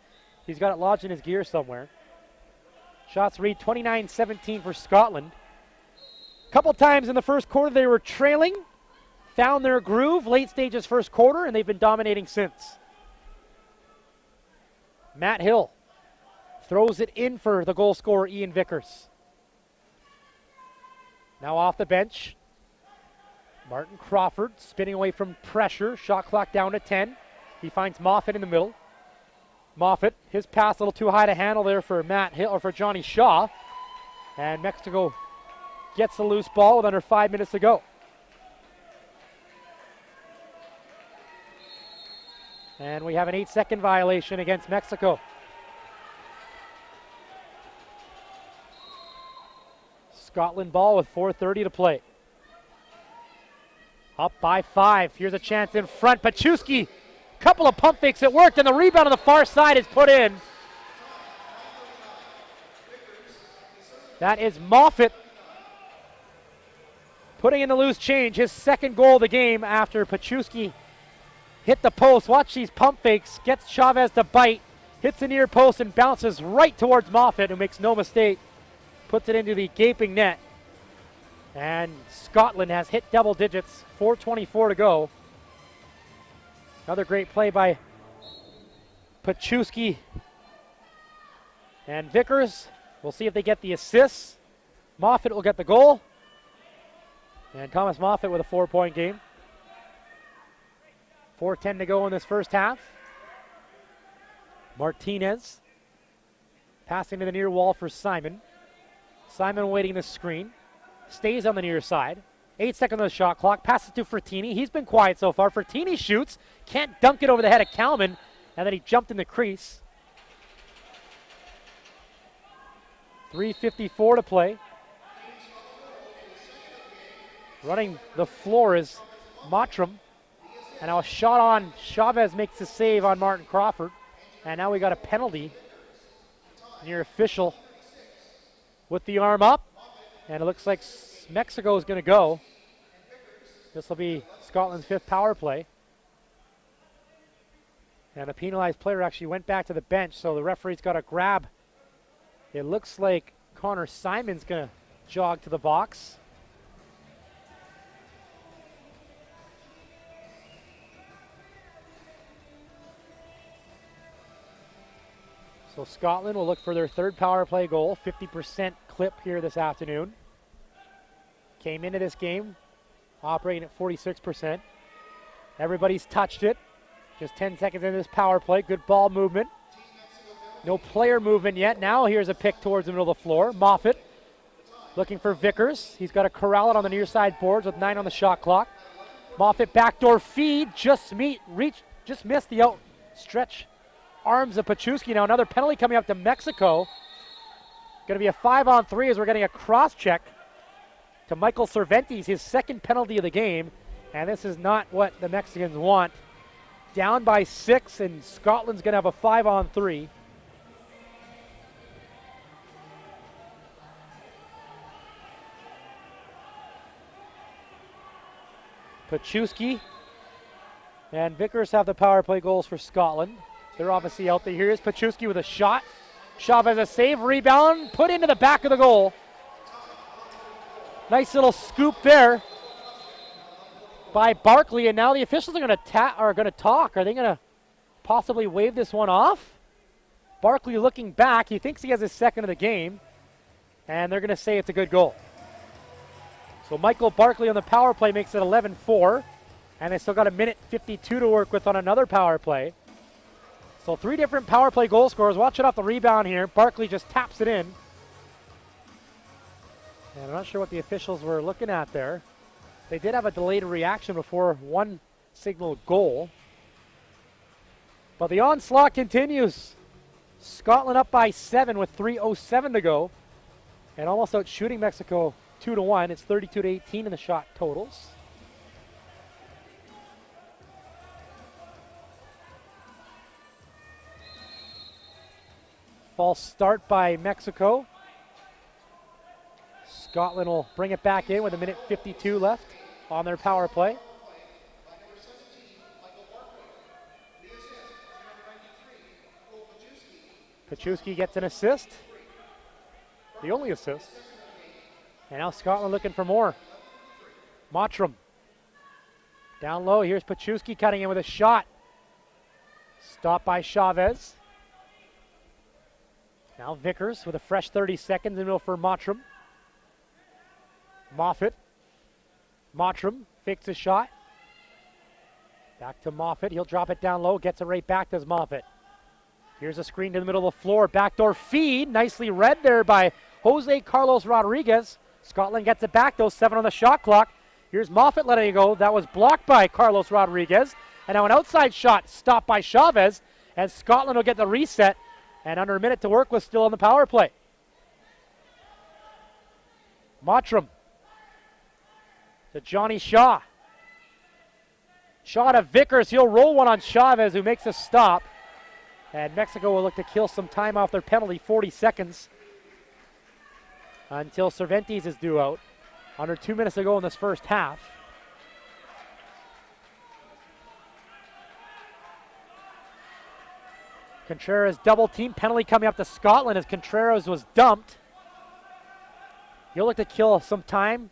He's got it lodged in his gear somewhere. Shots read 29-17 for Scotland. A couple times in the first quarter they were trailing, found their groove late stages first quarter, and they've been dominating since. Matt Hill throws it in for the goal scorer, Ian Vickers. Now off the bench, Martin Crawford spinning away from pressure. Shot clock down to 10. He finds Moffat in the middle. Moffat, his pass a little too high to handle there for Matt Hill, or for Johnny Shaw. And Mexico gets the loose ball with under 5 minutes to go. And we have an 8-second violation against Mexico. Scotland ball with 4:30 to play. Up by 5. Here's a chance in front. Pachuski, couple of pump fakes that worked, and the rebound on the far side is put in. That is Moffat putting in the loose change. His second goal of the game after Pachuski hit the post. Watch these pump fakes. Gets Chavez to bite. Hits the near post and bounces right towards Moffat, who makes no mistake. Puts it into the gaping net. And Scotland has hit double digits. 4:24 to go. Another great play by Pachuski and Vickers. We'll see if they get the assists. Moffat will get the goal. And Thomas Moffat with a 4-point game. 4:10 to go in this first half. Martinez passing to the near wall for Simon. Simon waiting the screen. Stays on the near side. 8 seconds on the shot clock. Passes to Fertini. He's been quiet so far. Fertini shoots. Can't dunk it over the head of Kalman. And then he jumped in the crease. 3:54 to play. Running the floor is Mottram. And now a shot on Chavez makes the save on Martin Crawford. And now we got a penalty near official with the arm up. And it looks like Mexico is going to go. This will be Scotland's 5th power play. And a penalized player actually went back to the bench, so the referee's got to grab. It looks like Connor Simon's going to jog to the box. So Scotland will look for their 3rd power play goal, 50% clip here this afternoon. Came into this game operating at 46%. Everybody's touched it. Just 10 seconds into this power play. Good ball movement. No player movement yet. Now here's a pick towards the middle of the floor. Moffat looking for Vickers. He's got to corral it on the near side boards with 9 on the shot clock. Moffat backdoor feed. Just missed the outstretch arms of Pachuski. Now another penalty coming up to Mexico. Going to be a 5-on-3 as we're getting a cross check to Michael Cervantes, his 2nd penalty of the game. And this is not what the Mexicans want. Down by 6, and Scotland's going to have a 5-on-3. Pachuski and Vickers have the power play goals for Scotland. They're obviously out there. Here is Pachuski with a shot. Chavez a save, rebound, put into the back of the goal. Nice little scoop there by Barkley, and now the officials are going to talk. Are they going to possibly wave this one off? Barkley looking back. He thinks he has his 2nd of the game, and they're going to say it's a good goal. So Michael Barkley on the power play makes it 11-4, and they still got a minute 52 to work with on another power play. So 3 different power play goal scorers. Watch it off the rebound here. Barkley just taps it in. And I'm not sure what the officials were looking at there. They did have a delayed reaction before one signal goal. But the onslaught continues. Scotland up by 7 with 3:07 to go. And almost out shooting Mexico 2-1. It's 32-18 in the shot totals. False start by Mexico. Scotland will bring it back in with 1:52 left on their power play. Paczewski gets an assist. The only assist. And now Scotland looking for more. Mottram. Down low, here's Paczewski cutting in with a shot. Stopped by Chavez. Now Vickers with a fresh 30 seconds in the middle for Mottram. Moffat. Mottram fakes a shot. Back to Moffat. He'll drop it down low. Gets it right back to Moffat. Here's a screen to the middle of the floor. Backdoor feed. Nicely read there by Jose Carlos Rodriguez. Scotland gets it back though. 7 on the shot clock. Here's Moffat letting it go. That was blocked by Carlos Rodriguez. And now an outside shot stopped by Chavez. And Scotland will get the reset. And under a minute to work with still on the power play. Mottram to Johnny Shaw. Shaw to Vickers. He'll roll one on Chavez, who makes a stop. And Mexico will look to kill some time off their penalty, 40 seconds until Cervantes is due out. Under 2 minutes to go in this first half. Contreras double team penalty coming up to Scotland as Contreras was dumped. He'll look to kill some time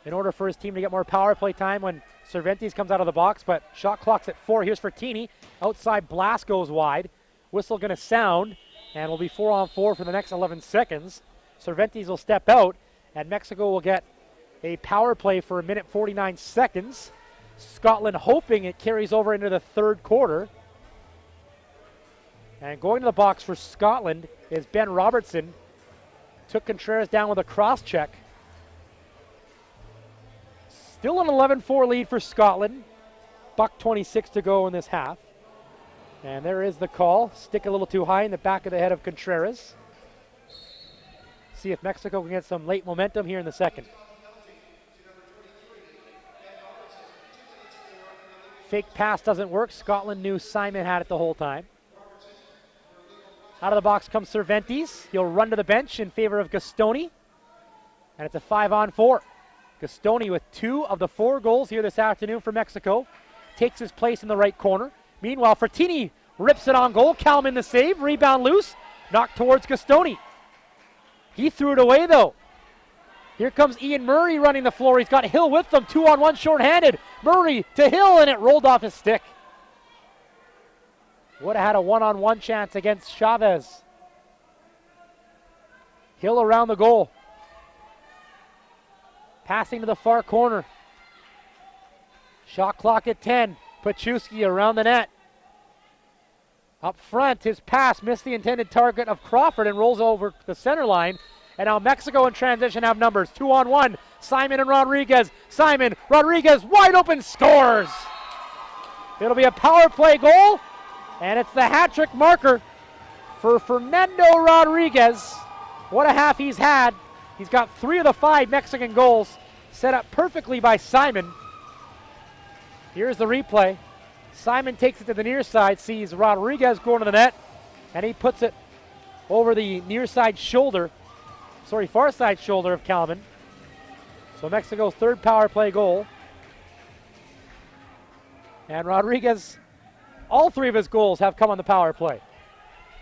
in order for his team to get more power play time when Cervantes comes out of the box, but shot clock's at 4. Here's Fertini. Outside blast goes wide. Whistle going to sound, and will be 4-on-4 for the next 11 seconds. Cervantes will step out, and Mexico will get a power play for 1:49 seconds. Scotland hoping it carries over into the third quarter. And going to the box for Scotland is Ben Robertson. Took Contreras down with a cross check. Still an 11-4 lead for Scotland. $1:26 to go in this half. And there is the call. Stick a little too high in the back of the head of Contreras. See if Mexico can get some late momentum here in the second. Fake pass doesn't work. Scotland knew Simon had it the whole time. Out of the box comes Cervantes. He'll run to the bench in favor of Gastoni. And it's a 5-on-4. Gastoni with 2 of the 4 goals here this afternoon for Mexico. Takes his place in the right corner. Meanwhile, Fertini rips it on goal. Kalman the save. Rebound loose. Knocked towards Gastoni. He threw it away though. Here comes Ian Murray running the floor. He's got Hill with them. 2-on-1 shorthanded. Murray to Hill, and it rolled off his stick. Would have had a 1-on-1 chance against Chavez. Hill around the goal. Passing to the far corner. Shot clock at 10. Paczewski around the net. Up front, his pass missed the intended target of Crawford and rolls over the center line. And now Mexico in transition have numbers. 2-on-1. Simon and Rodriguez. Simon, Rodriguez, wide open, scores. It'll be a power play goal. And it's the hat-trick marker for Fernando Rodriguez. What a half he's had. He's got 3 of the 5 Mexican goals set up perfectly by Simon. Here's the replay. Simon takes it to the near side, sees Rodriguez going to the net, and he puts it over the near side shoulder, far side shoulder of Kalman. So Mexico's 3rd power play goal. And Rodriguez, all 3 of his goals have come on the power play.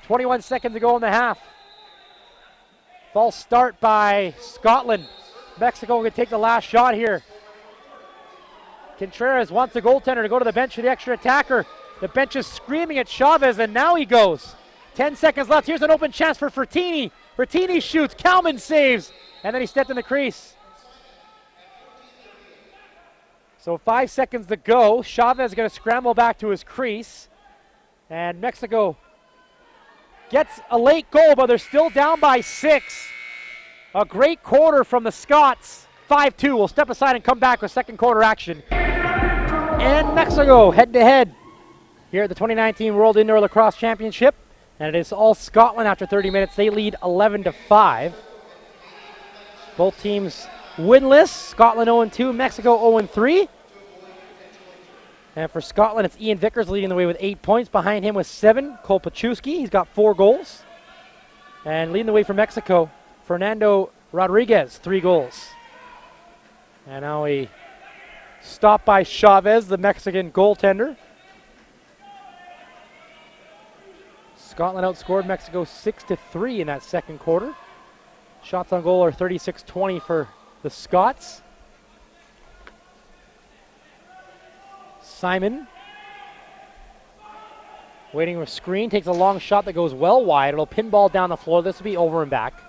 21 seconds to go in the half. False start by Scotland. Mexico can take the last shot here. Contreras wants the goaltender to go to the bench for the extra attacker. The bench is screaming at Chavez, and now he goes. 10 seconds left. Here's an open chance for Fertini. Fertini shoots. Kalman saves. And then he stepped in the crease. So 5 seconds to go. Chavez is going to scramble back to his crease. And Mexico gets a late goal, but they're still down by 6. A great quarter from the Scots. 5-2. We'll step aside and come back with second quarter action. And Mexico head-to-head here at the 2019 World Indoor Lacrosse Championship. And it is all Scotland after 30 minutes. They lead 11-5. Both teams winless. Scotland 0-2, Mexico 0-3. And for Scotland, it's Ian Vickers leading the way with 8 points. Behind him with 7, Cole Pachuski. He's got 4 goals. And leading the way for Mexico, Fernando Rodriguez, 3 goals. And now a stop by Chavez, the Mexican goaltender. Scotland outscored Mexico 6-3 in that second quarter. Shots on goal are 36-20 for the Scots. Simon waiting for a screen, takes a long shot that goes well wide. It'll pinball down the floor. This will be over and back.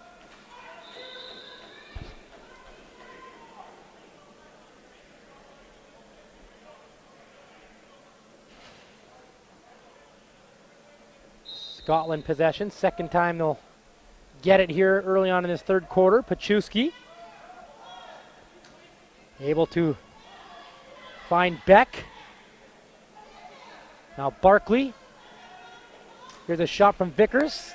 Scotland possession, second time they'll get it here early on in this third quarter. Pachuski able to find Beck. Now Barkley. Here's a shot from Vickers.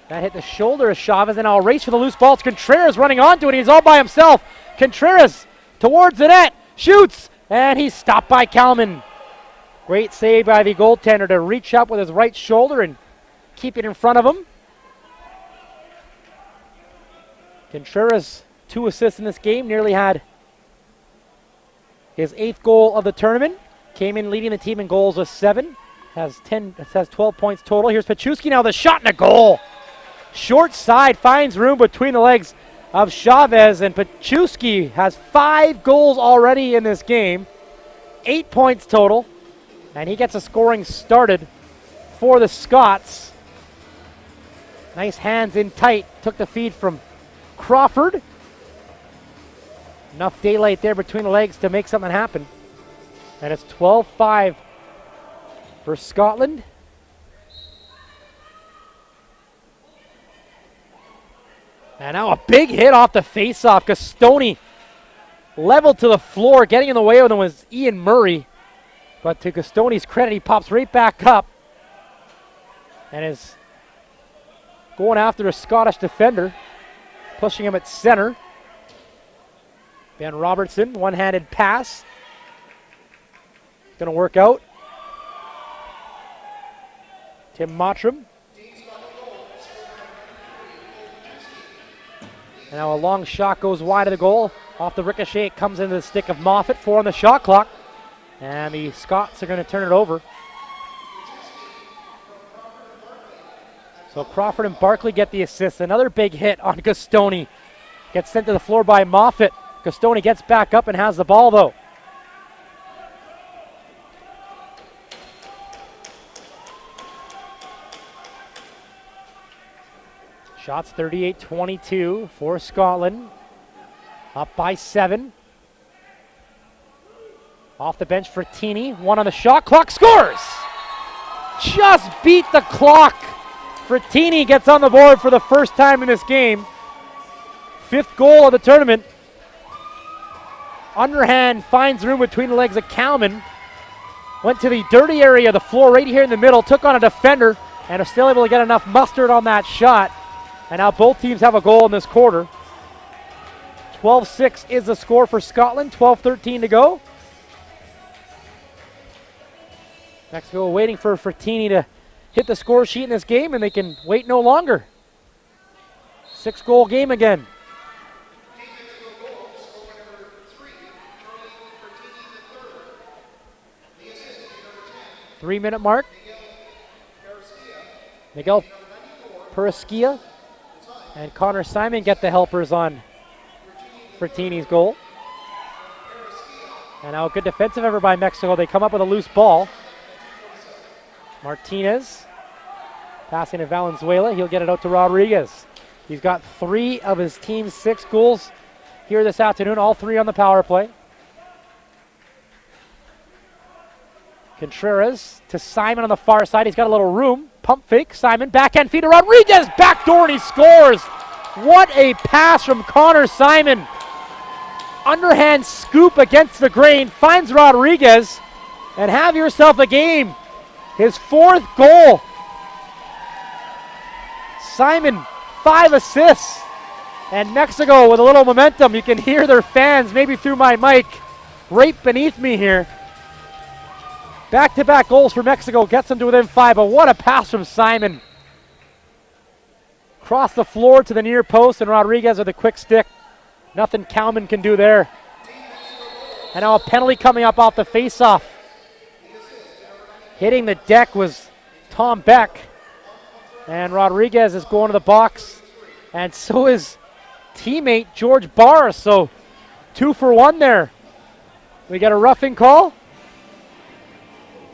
That hit the shoulder of Chavez, and now a race for the loose ball. It's Contreras running onto it. He's all by himself. Contreras towards the net, shoots, and he's stopped by Kalman. Great save by the goaltender to reach up with his right shoulder and keep it in front of him. Contreras, 2 assists in this game, nearly had his 8th goal of the tournament. Came in leading the team in goals with 7. Has 12 points total. Here's Pachuski now, the shot and a goal. Short side, finds room between the legs of Chavez, and Pachuski has 5 goals already in this game. 8 points total, and he gets a scoring started for the Scots. Nice hands in tight, took the feed from Crawford. Enough daylight there between the legs to make something happen. And it's 12-5 for Scotland. And now a big hit off the face-off. Gastoni leveled to the floor. Getting in the way of him was Ian Murray. But to Gastoni's credit, he pops right back up and is going after a Scottish defender, pushing him at center. Ben Robertson, one-handed pass. Going to work out. Tim Mottram. And now a long shot goes wide of the goal. Off the ricochet, it comes into the stick of Moffat. 4 on the shot clock. And the Scots are going to turn it over. So Crawford and Barkley get the assist. Another big hit on Gastoni. Gets sent to the floor by Moffat. Gastoni gets back up and has the ball, though. Shots 38-22 for Scotland. Up by 7. Off the bench for Teeny. 1 on the shot clock. Scores! Just beat the clock. Frattini gets on the board for the first time in this game. 5th goal of the tournament. Underhand finds room between the legs of Kalman. Went to the dirty area of the floor right here in the middle. Took on a defender and are still able to get enough mustard on that shot. And now both teams have a goal in this quarter. 12-6 is the score for Scotland. 12-13 to go. Mexico waiting for Frattini to hit the score sheet in this game, and they can wait no longer. 6-goal game again. 3-minute mark. Miguel Peresquia and Connor Simon get the helpers on Frattini's goal. And now a good defensive effort by Mexico. They come up with a loose ball. Martinez passing to Valenzuela. He'll get it out to Rodriguez. He's got 3 of his team's 6 goals here this afternoon, all 3 on the power play. Contreras to Simon on the far side. He's got a little room. pump fake. Simon, backhand feed to Rodriguez. Backdoor and he scores. What a pass from Connor Simon. Underhand scoop against the grain. Finds Rodriguez. And have yourself a game. His 4th goal. Simon, 5 assists. And Mexico with a little momentum. You can hear their fans, maybe through my mic, right beneath me here. Back-to-back goals for Mexico. Gets them to within 5. But what a pass from Simon. Across the floor to the near post. And Rodriguez with a quick stick. Nothing Kalman can do there. And now a penalty coming up off the face-off. Hitting the deck was Tom Beck. And Rodriguez is going to the box. And so is teammate George Barr. So 2 for 1 there. We get a roughing call.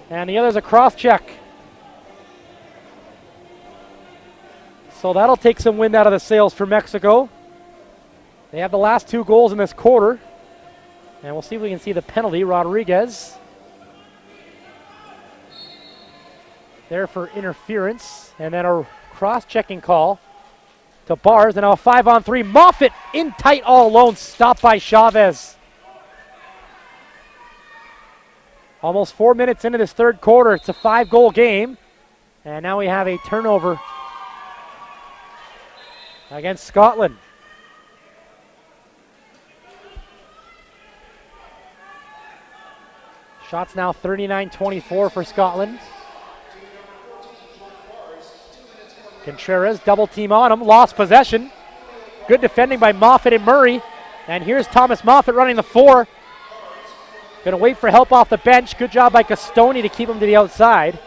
And the other's a cross-check. So that'll take some wind out of the sails for Mexico. They have the last 2 goals in this quarter. And we'll see if we can see the penalty. Rodriguez there for interference. And then a cross-checking call to Bars. And now a 5-on-3. Moffat in tight all alone. Stopped by Chavez. Almost 4 minutes into this 3rd quarter. It's a 5-goal game. And now we have a turnover against Scotland. Shots now 39-24 for Scotland. Contreras double team on him. Lost possession. Good defending by Moffat and Murray. And here's Thomas Moffat running the 4. Going to wait for help off the bench. Good job by Castoni to keep him to the outside.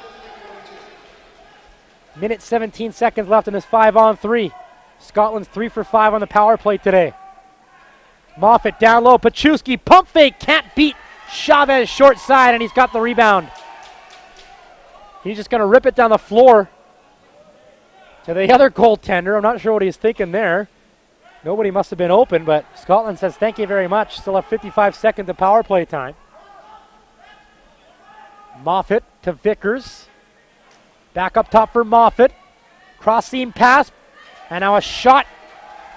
Minute 17 seconds left in this 5-on-3. Scotland's 3 for 5 on the power play today. Moffat down low. Paczewski pump fake. Can't beat Chavez short side, and he's got the rebound. He's just going to rip it down the floor to the other goaltender. I'm not sure what he's thinking there. Nobody must have been open, but Scotland says thank you very much. Still have 55 seconds of power play time. Moffat to Vickers. Back up top for Moffat. Cross seam pass. And now a shot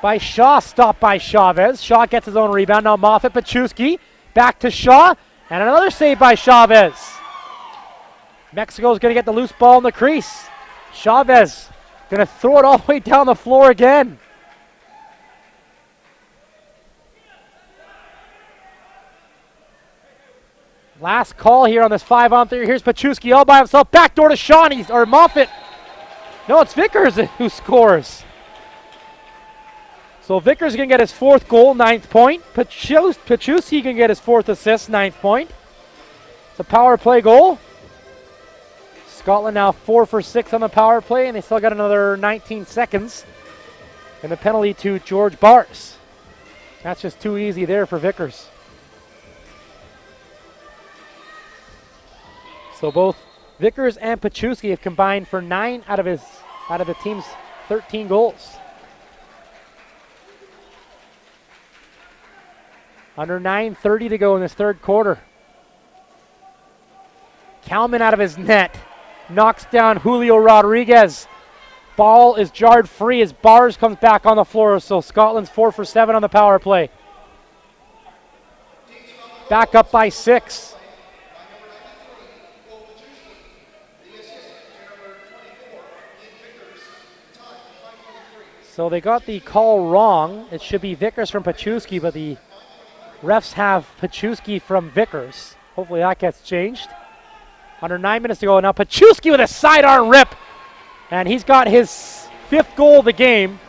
by Shaw, stopped by Chavez. Shaw gets his own rebound. Now Moffat, Paczewski. Back to Shaw. And another save by Chavez. Mexico's going to get the loose ball in the crease. Chavez going to throw it all the way down the floor again. Last call here on this 5-on-3. Here's Paczewski all by himself. Backdoor to Shawnee, or Moffat. No, it's Vickers who scores. So Vickers can get his 4th goal, 9th point. Paczewski can get his 4th assist, 9th point. It's a power play goal. Scotland now 4 for 6 on the power play, and they still got another 19 seconds. And the penalty to George Bars. That's just too easy there for Vickers. So both Vickers and Paczewski have combined for 9 out of the team's 13 goals. Under 9:30 to go in this 3rd quarter. Kalman out of his net. Knocks down Julio Rodriguez. Ball is jarred free as Bars comes back on the floor. So Scotland's 4 for 7 on the power play. Back up by 6. So they got the call wrong. It should be Vickers from Paczewski, but the refs have Paczewski from Vickers. Hopefully that gets changed. Under 9 minutes to go. Now Paczewski with a sidearm rip. And he's got his 5th goal of the game.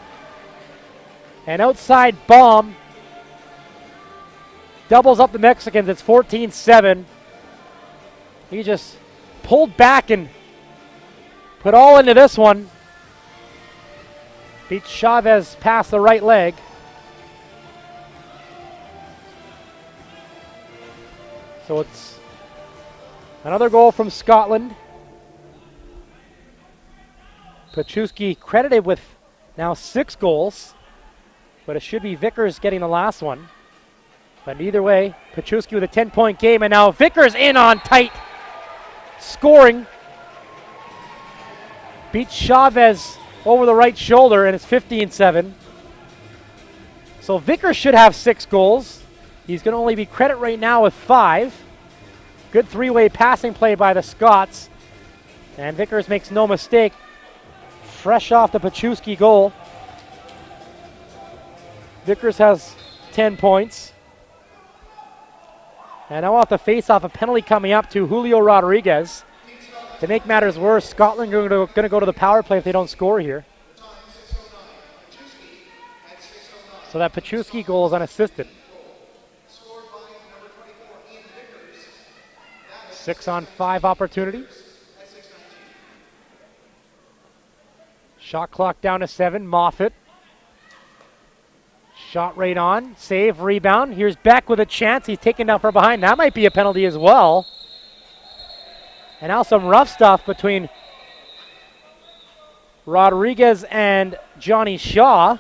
An outside bomb. Doubles up the Mexicans. It's 14-7. He just pulled back and put all into this one. Beats Chavez past the right leg. So it's another goal from Scotland. Paczewski credited with now 6 goals, but it should be Vickers getting the last one. But either way, Paczewski with a 10-point game, and now Vickers in on tight, scoring. beats Chavez over the right shoulder, and it's 15-7. So Vickers should have 6 goals. He's going to only be credit right now with 5. Good three-way passing play by the Scots. And Vickers makes no mistake. Fresh off the Paczewski goal. Vickers has 10 points. And now off the face-off, a penalty coming up to Julio Rodriguez. To make matters worse, Scotland going to go to the power play if they don't score here. So that Paczewski goal is unassisted. 6-on-5 opportunity. Shot clock down to 7. Moffat. Shot right on. Save, rebound. Here's Beck with a chance. He's taken down from behind. That might be a penalty as well. And now some rough stuff between Rodriguez and Johnny Shaw.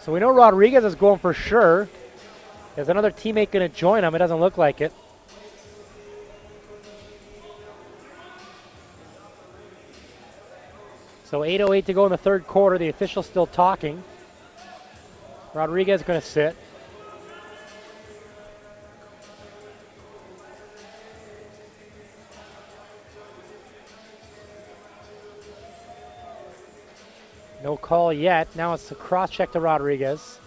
So we know Rodriguez is going for sure. Is another teammate going to join him? It doesn't look like it. So 8:08 to go in the third quarter. The official's still talking. Rodriguez going to sit. No call yet. Now it's a cross-check to Rodriguez.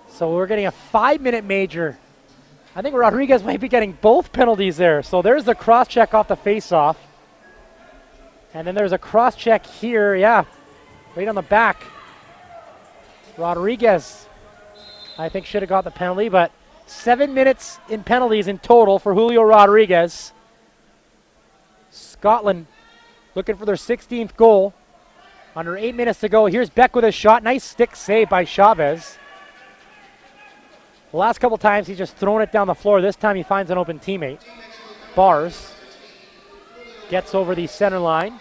So we're getting a 5-minute major. I think Rodriguez might be getting both penalties there. So there's the cross-check off the face-off. And then there's a cross-check here, yeah, right on the back. Rodriguez, I think, should have got the penalty, but 7 minutes in penalties in total for Julio Rodriguez. Scotland looking for their 16th goal. Under 8 minutes to go. Here's Beck with a shot. Nice stick save by Chavez. The last couple times he's just thrown it down the floor. This time he finds an open teammate. Bars gets over the center line.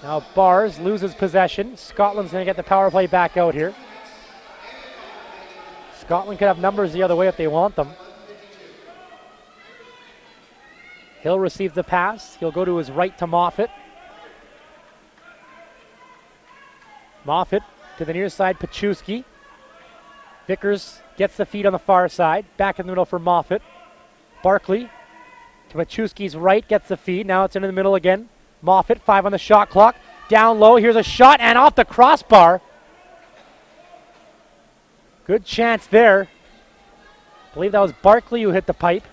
Now Bars loses possession. Scotland's going to get the power play back out here. Scotland could have numbers the other way if they want them. Hill receives the pass. He'll go to his right to Moffat. Moffat to the near side, Paczewski. Vickers gets the feed on the far side. Back in the middle for Moffat. Barkley to Paczewski's right, gets the feed. Now it's in the middle again. Moffat, 5 on the shot clock. Down low, here's a shot and off the crossbar. Good chance there. I believe that was Barkley who hit the pipe.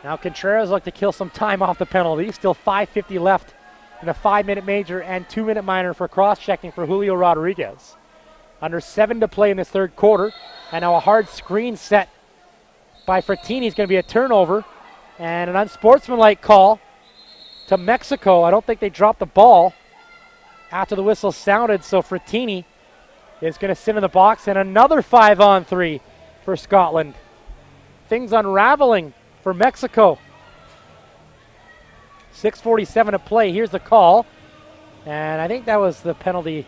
Now Contreras look to kill some time off the penalty. Still 5:50 left in the 5-minute major and 2-minute minor for cross-checking for Julio Rodriguez. Under 7 to play in this third quarter. And now a hard screen set by Frattini is going to be a turnover. And an unsportsmanlike call to Mexico. I don't think they dropped the ball after the whistle sounded. So Frattini is going to sit in the box. And another 5-on-3 for Scotland. Things unraveling for Mexico. 6:47 to play. Here's the call. And I think that was the penalty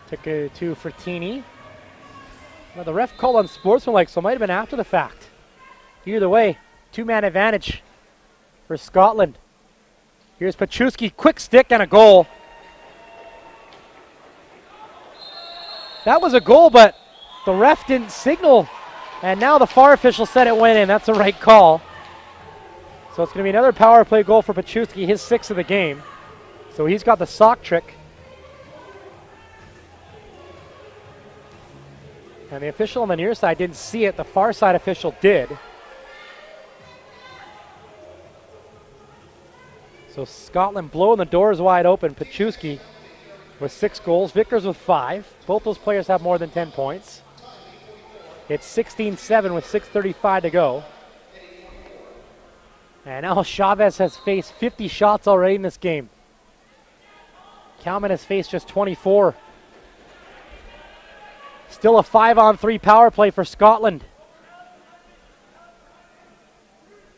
to Frattini. Well, the ref called unsportsmanlike, so it might have been after the fact. Either way, 2-man advantage for Scotland. Here's Paczewski, quick stick and a goal. That was a goal, but the ref didn't signal. And now the FAR official said it went in. That's the right call. So it's going to be another power play goal for Paczewski, his 6th of the game. So he's got the sock trick. And the official on the near side didn't see it. The far side official did. So Scotland blowing the doors wide open. Paczewski with 6 goals. Vickers with 5. Both those players have more than 10 points. It's 16-7 with 6:35 to go. And now Chavez has faced 50 shots already in this game. Kalman has faced just 24. Still a 5-on-3 power play for Scotland.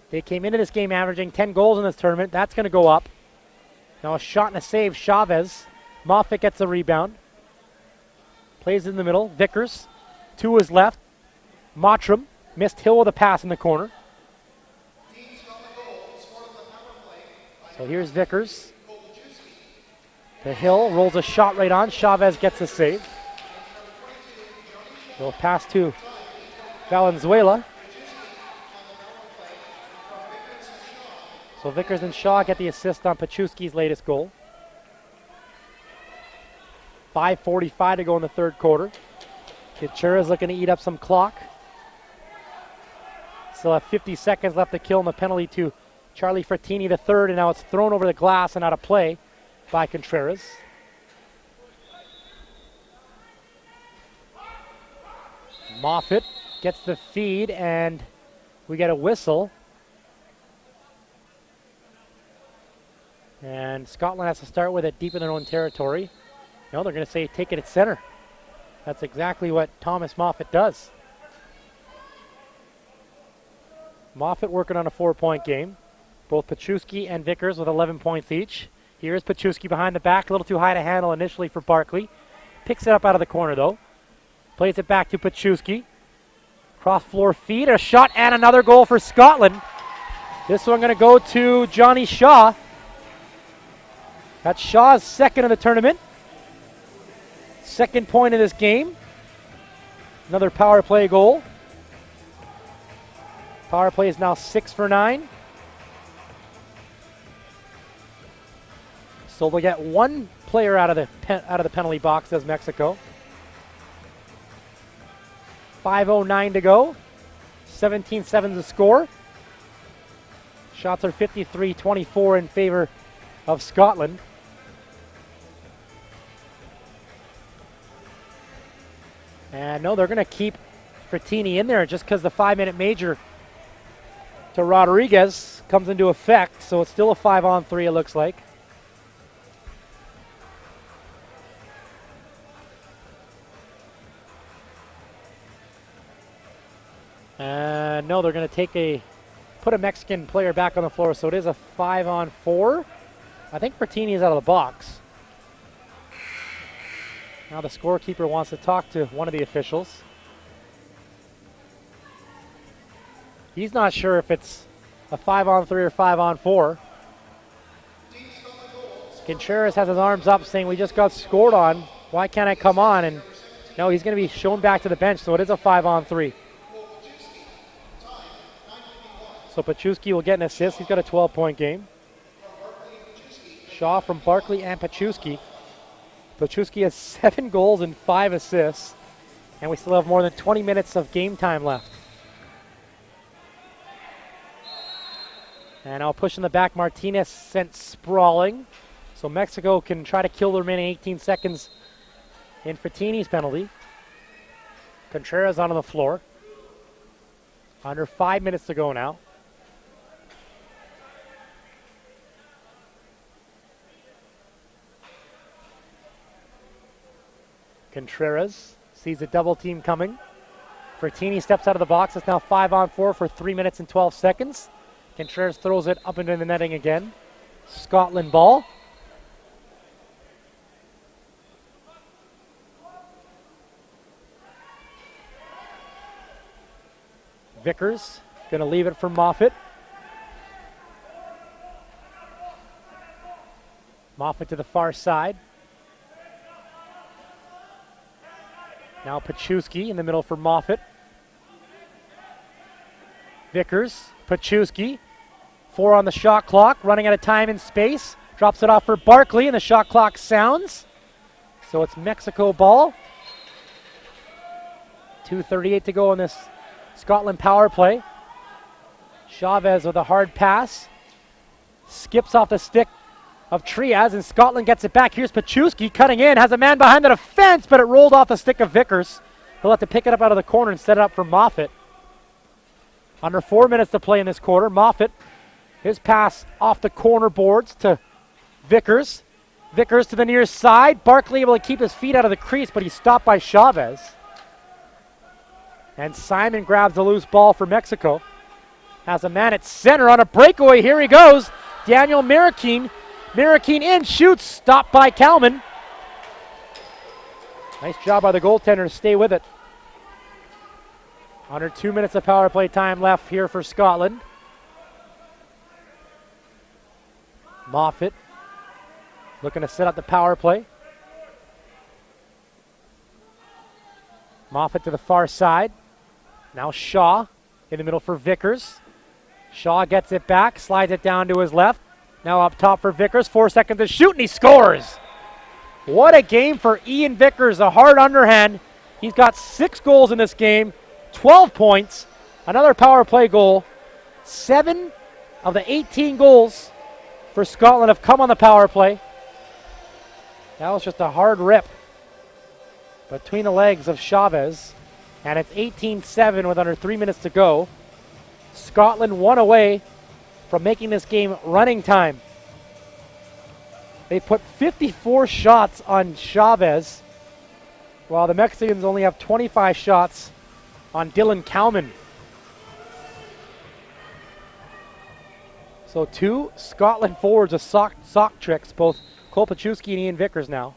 They came into this game averaging 10 goals in this tournament. That's going to go up. Now a shot and a save, Chavez. Moffat gets the rebound. Plays in the middle. Vickers to his left. Mottram missed Hill with a pass in the corner. So here's Vickers. To Hill, rolls a shot right on. Chavez gets a save. Will pass to Valenzuela. So Vickers and Shaw get the assist on Pachuski's latest goal. 5:45 to go in the third quarter. Kitchera's looking to eat up some clock. Still have 50 seconds left to kill in the penalty to Charlie Frattini the third, and now it's thrown over the glass and out of play by Contreras. Moffat gets the feed, and we get a whistle. And Scotland has to start with it deep in their own territory. No, they're going to say take it at center. That's exactly what Thomas Moffat does. Moffat working on a 4-point game. Both Pachuski and Vickers with 11 points each. Here's Pachuski behind the back, a little too high to handle initially for Barkley. Picks it up out of the corner though. Plays it back to Pachuski. Cross floor feed, a shot, and another goal for Scotland. This one going to go to Johnny Shaw. That's Shaw's second of the tournament. Second point of this game. Another power play goal. Power play is now 6 for 9. So they'll get one player out of the penalty box as Mexico. 5:09 to go. 17-7 the score. Shots are 53-24 in favor of Scotland. And no, they're going to keep Frattini in there just because the 5-minute major to Rodriguez comes into effect. So it's still a 5-on-3, it looks like. And no, they're going to put a Mexican player back on the floor. So it is a 5-on-4. I think Frattini is out of the box. Now the scorekeeper wants to talk to one of the officials. He's not sure if it's a 5-on-3 or 5-on-4. Contreras has his arms up saying, we just got scored on. Why can't I come on? And no, he's going to be shown back to the bench, so it is a 5-on-3. So Pachuski will get an assist. He's got a 12-point game. Shaw from Barkley and Pachuski. Pachuski has 7 goals and 5 assists, and we still have more than 20 minutes of game time left. And now pushing the back, Martinez sent sprawling. So Mexico can try to kill the remaining 18 seconds in Frattini's penalty. Contreras on the floor. Under 5 minutes to go now. Contreras sees a double team coming. Frattini steps out of the box. It's now 5-on-4 for 3 minutes and 12 seconds. Contreras throws it up into the netting again. Scotland ball. Vickers going to leave it for Moffat. Moffat to the far side. Now Pachuski in the middle for Moffat. Vickers, Pachuski, 4 on the shot clock, running out of time and space. Drops it off for Barkley, and the shot clock sounds. So it's Mexico ball. 2:38 to go in this Scotland power play. Chavez with a hard pass. Skips off the stick of Trias, and Scotland gets it back. Here's Pachuski cutting in, has a man behind the defense, but it rolled off the stick of Vickers. He'll have to pick it up out of the corner and set it up for Moffat. Under 4 minutes to play in this quarter. Moffat, his pass off the corner boards to Vickers. Vickers to the near side. Barkley able to keep his feet out of the crease, but he's stopped by Chavez. And Simon grabs the loose ball for Mexico. Has a man at center on a breakaway. Here he goes. Daniel Marroquin in, shoots, stopped by Kalman. Nice job by the goaltender to stay with it. Under 2 minutes of power play time left here for Scotland. Moffat looking to set up the power play. Moffat to the far side. Now Shaw in the middle for Vickers. Shaw gets it back, slides it down to his left. Now up top for Vickers, 4 seconds to shoot, and he scores. What a game for Ian Vickers, a hard underhand. He's got 6 goals in this game, 12 points, another power play goal. 7 of the 18 goals for Scotland have come on the power play. That was just a hard rip between the legs of Chavez, and it's 18-7 with under 3 minutes to go. Scotland 1 away from making this game running time. They put 54 shots on Chavez, while the Mexicans only have 25 shots on Dylan Cowman. So 2 Scotland forwards with sock tricks, both Cole Pachewski and Ian Vickers now.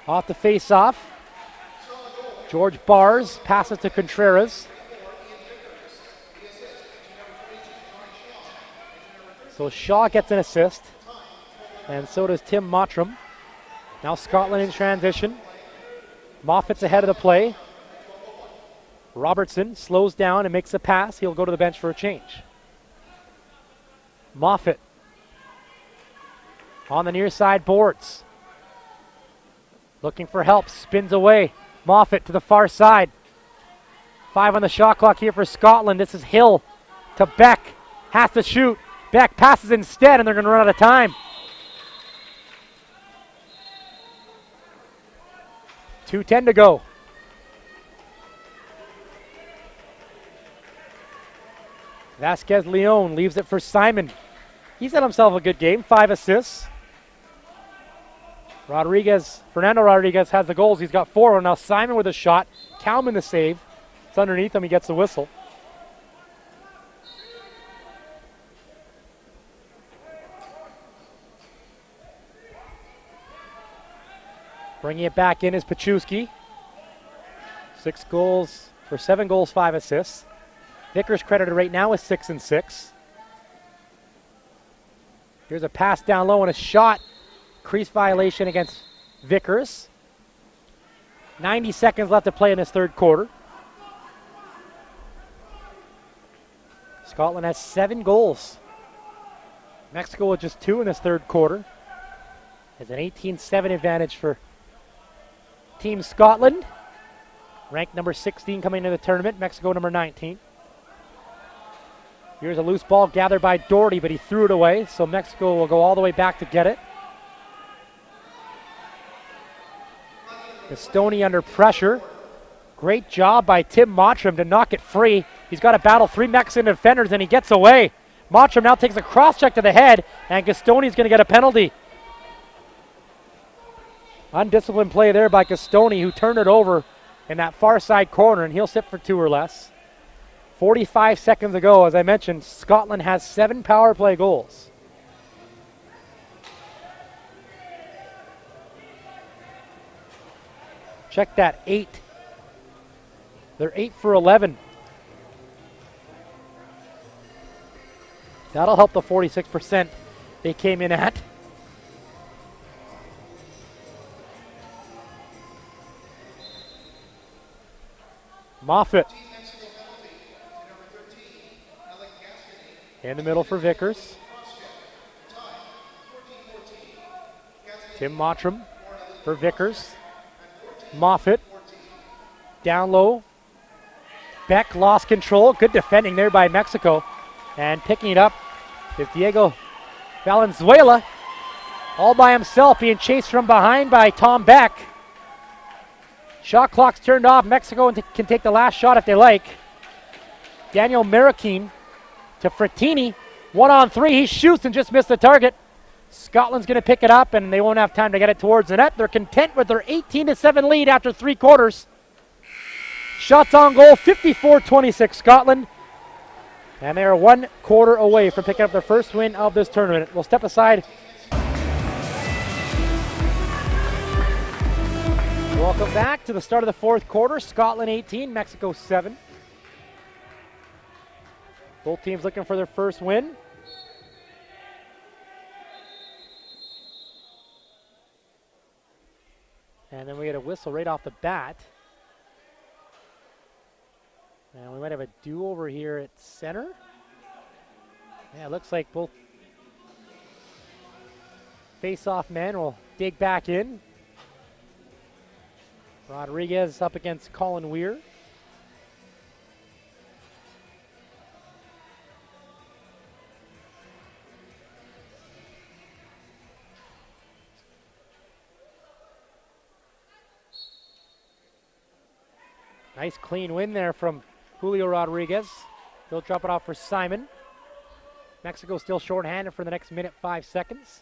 Off the face-off, George Bars passes to Contreras. So Shaw gets an assist, and so does Tim Mottram. Now Scotland in transition. Moffat's ahead of the play. Robertson slows down and makes a pass. He'll go to the bench for a change. Moffat on the near side boards. Looking for help, spins away. Moffat to the far side. 5 on the shot clock here for Scotland. This is Hill to Beck. Has to shoot. Beck passes instead, and they're going to run out of time. 2:10 to go. Vasquez Leon leaves it for Simon. He's had himself a good game, 5 assists. Fernando Rodriguez has the goals. He's got 4. Now Simon with a shot. Cowman the save. It's underneath him. He gets the whistle. Bringing it back in is Pachewski. 6 goals for 7 goals, 5 assists. Vickers credited right now with 6 and 6. Here's a pass down low and a shot. Crease violation against Vickers. 90 seconds left to play in this third quarter. Scotland has 7 goals. Mexico with just 2 in this third quarter. It's an 18-7 advantage for Team Scotland. Ranked number 16 coming into the tournament. Mexico number 19. Here's a loose ball gathered by Doherty, but he threw it away, so Mexico will go all the way back to get it. Gastoni under pressure. Great job by Tim Mottram to knock it free. He's got to battle 3 Mexican defenders, and he gets away. Mottram now takes a cross-check to the head, and Gastoni's going to get a penalty. Undisciplined play there by Gastoni, who turned it over in that far side corner, and he'll sit for 2 or less. 45 seconds ago, as I mentioned, Scotland has 7 power play goals. Check that, 8. They're 8 for 11. That'll help the 46% they came in at. Moffat in the middle for Vickers. Tim Mottram for Vickers. Moffat down low. Beck lost control. Good defending there by Mexico. And picking it up is Diego Valenzuela. All by himself, being chased from behind by Tom Beck. Shot clock's turned off. Mexico can take the last shot if they like. Daniel Marroquin to Frattini. 1-on-3. He shoots and just missed the target. Scotland's going to pick it up, and they won't have time to get it towards the net. They're content with their 18-7 lead after 3 quarters. Shots on goal, 54-26 Scotland. And they are 1 quarter away from picking up their first win of this tournament. We'll step aside Welcome back to the start of the fourth quarter. Scotland 18, Mexico 7. Both teams looking for their first win. And then we get a whistle right off the bat. And we might have a do-over here at center. Yeah, it looks like both face-off men will dig back in. Rodriguez up against Colin Weir. Nice clean win there from Julio Rodriguez. He'll drop it off for Simon. Mexico still shorthanded for the next minute, 5 seconds.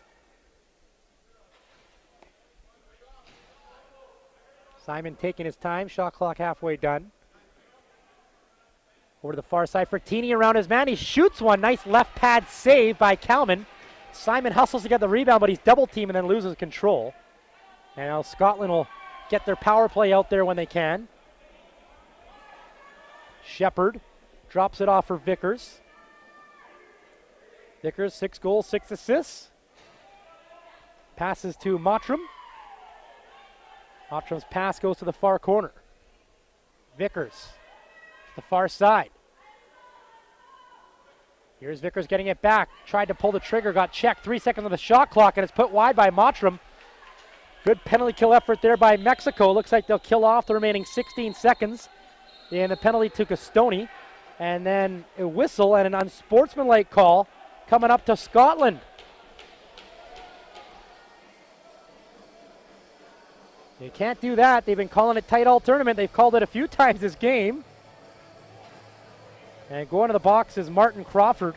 Simon taking his time, shot clock halfway done. Over to the far side for Tini around his man. He shoots one, nice left pad save by Kalman. Simon hustles to get the rebound, but he's double teamed and then loses control. And now Scotland will get their power play out there when they can. Shepard drops it off for Vickers. Vickers, 6 goals, 6 assists. Passes to Mottram. Mottram's pass goes to the far corner. Vickers to the far side. Here's Vickers getting it back. Tried to pull the trigger, got checked. 3 seconds on the shot clock, and it's put wide by Mottram. Good penalty kill effort there by Mexico. Looks like they'll kill off the remaining 16 seconds. And the penalty to Castoni. And then a whistle and an unsportsmanlike call coming up to Scotland. You can't do that. They've been calling it tight all tournament. They've called it a few times this game. And going to the box is Martin Crawford,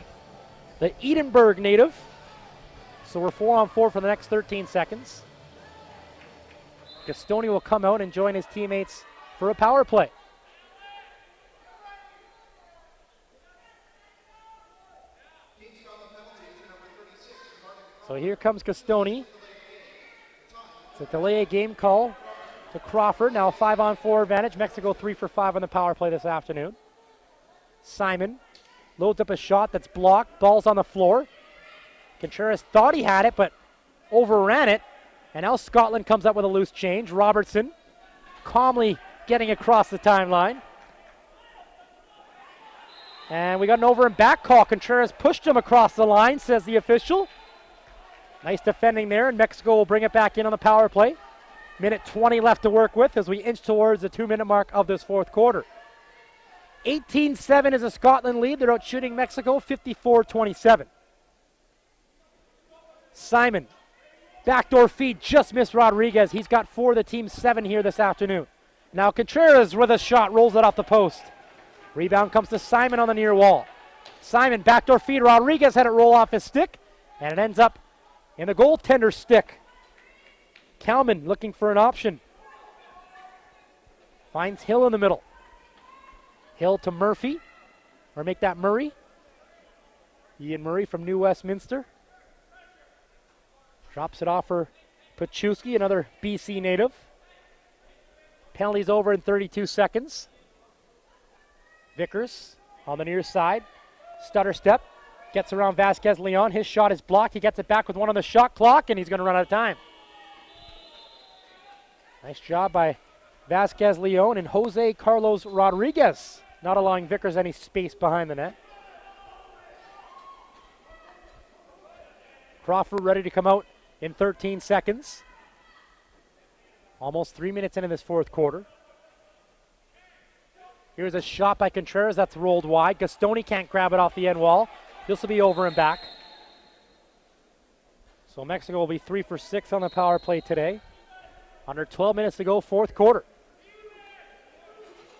the Edinburgh native. So we're 4-on-4 for the next 13 seconds. Castoni will come out and join his teammates for a power play. So here comes Castoni. It's a delay game call to Crawford. Now a 5-on-4 advantage. Mexico 3 for 5 on the power play this afternoon. Simon loads up a shot that's blocked. Ball's on the floor. Contreras thought he had it, but overran it. And now Scotland comes up with a loose change. Robertson calmly getting across the timeline. And we got an over and back call. Contreras pushed him across the line, says the official. Nice defending there, and Mexico will bring it back in on the power play. Minute 20 left to work with as we inch towards the 2-minute mark of this fourth quarter. 18-7 is a Scotland lead. They're out shooting Mexico 54-27. Simon, backdoor feed, just missed Rodriguez. He's got 4 of the team's 7 here this afternoon. Now Contreras with a shot, rolls it off the post. Rebound comes to Simon on the near wall. Simon, backdoor feed, Rodriguez had it roll off his stick, and it ends up in the goaltender's stick. Kalman looking for an option. Finds Hill in the middle. Hill to Murphy, or make that Murray. Ian Murray from New Westminster. Drops it off for Pachuski, another BC native. Penalty's over in 32 seconds. Vickers on the near side. Stutter step. Gets around Vasquez Leon. His shot is blocked. He gets it back with 1 on the shot clock, and he's going to run out of time. Nice job by Vasquez Leon and Jose Carlos Rodriguez, not allowing Vickers any space behind the net. Crawford ready to come out in 13 seconds. Almost 3 minutes into this fourth quarter. Here's a shot by Contreras. That's rolled wide. Castoni can't grab it off the end wall. This will be over and back. So Mexico will be 3 for 6 on the power play today. Under 12 minutes to go, fourth quarter.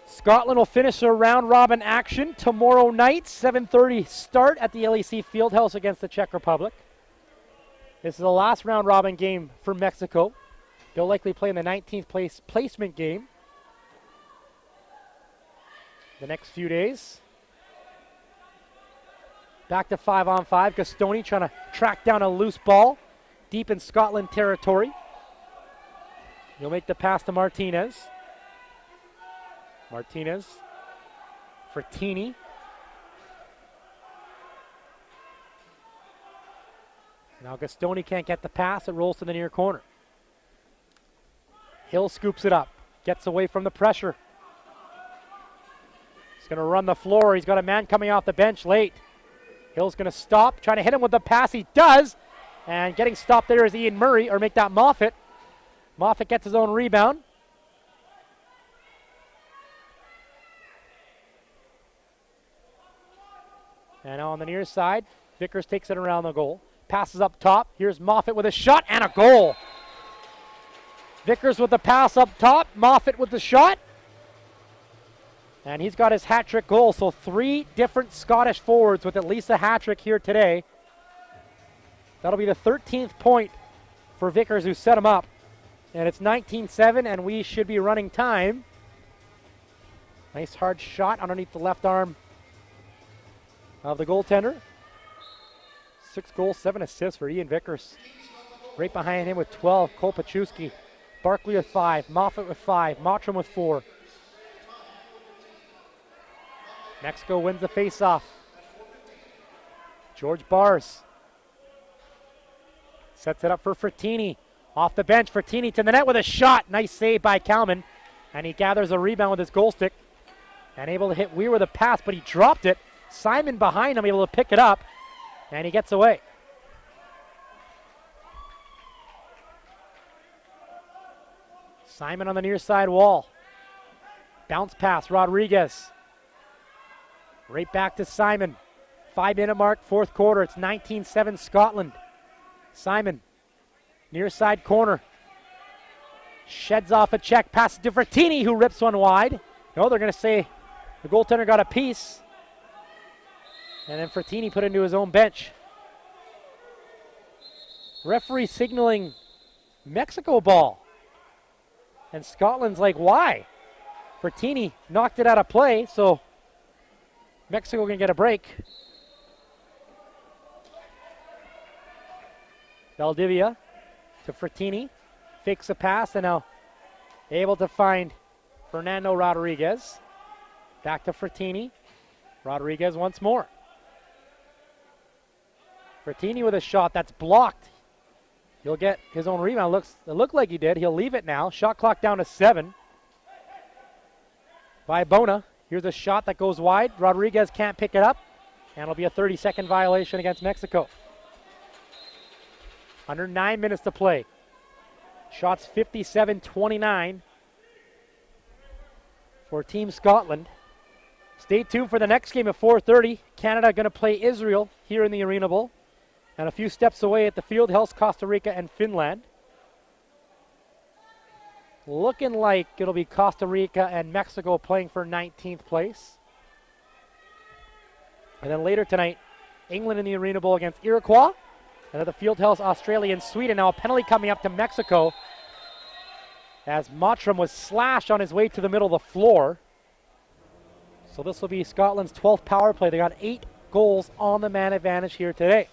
Scotland will finish their round robin action tomorrow night, 7:30 start at the LEC Fieldhouse against the Czech Republic. This is the last round robin game for Mexico. They'll likely play in the 19th place placement game the next few days. Back to 5-on-5. Castoni trying to track down a loose ball deep in Scotland territory. He'll make the pass to Martinez. Martinez. Frattini. Now Gastoni can't get the pass. It rolls to the near corner. Hill scoops it up. Gets away from the pressure. He's going to run the floor. He's got a man coming off the bench late. Hill's going to stop. Trying to hit him with the pass. He does. And getting stopped there is Ian Murray, or make that Moffat. Moffat gets his own rebound. And on the near side, Vickers takes it around the goal. Passes up top. Here's Moffat with a shot and a goal. Vickers with the pass up top. Moffat with the shot. And he's got his hat-trick goal. So 3 different Scottish forwards with at least a hat-trick here today. That'll be the 13th point for Vickers, who set him up. And it's 19-7, and we should be running time. Nice hard shot underneath the left arm of the goaltender. 6 goals, 7 assists for Ian Vickers. Right behind him with 12, Cole Pachewski. Barkley with 5, Moffat with 5, Mottram with 4. Mexico wins the face-off. George Bars sets it up for Frattini. Off the bench, Frattini to the net with a shot. Nice save by Kalman. And he gathers a rebound with his goal stick. And able to hit Weir with a pass, but he dropped it. Simon behind him, able to pick it up. And he gets away. Simon on the near side wall. Bounce pass, Rodriguez. Right back to Simon. 5-minute mark, 4th quarter. It's 19-7 Scotland. Simon, near side corner. Sheds off a check, passes to Frattini, who rips one wide. No, they're going to say the goaltender got a piece. And then Frattini put into his own bench. Referee signaling Mexico ball. And Scotland's like, why? Frattini knocked it out of play, so Mexico can get a break. Valdivia to Frattini. Fakes a pass and now able to find Fernando Rodriguez. Back to Frattini. Rodriguez once more. Frattini with a shot that's blocked. He'll get his own rebound. It looked like he did. He'll leave it now. Shot clock down to 7 by Bona. Here's a shot that goes wide. Rodriguez can't pick it up. And it'll be a 30-second violation against Mexico. Under 9 minutes to play. Shots 57-29 for Team Scotland. Stay tuned for the next game at 4:30. Canada going to play Israel here in the Arena Bowl. And a few steps away at the field, House, Costa Rica and Finland. Looking like it'll be Costa Rica and Mexico playing for 19th place. And then later tonight, England in the Arena Bowl against Iroquois. And at the Fieldhouse, Australia and Sweden. Now a penalty coming up to Mexico as Mottram was slashed on his way to the middle of the floor. So this will be Scotland's 12th power play. They got 8 goals on the man advantage here today.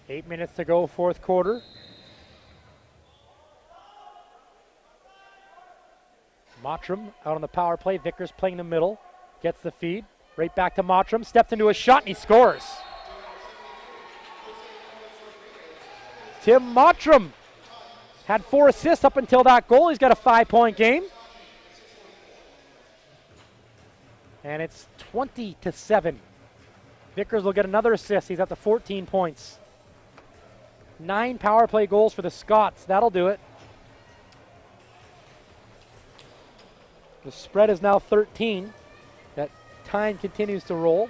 Eight minutes to go, 4th quarter. Mottram out on the power play. Vickers playing the middle. Gets the feed. Right back to Mottram. Steps into a shot and he scores. Tim Mottram had 4 assists up until that goal. He's got a 5-point game. And it's 20-7. Vickers will get another assist. He's up to 14 points. 9 power play goals for the Scots. That'll do it. The spread is now 13. That time continues to roll.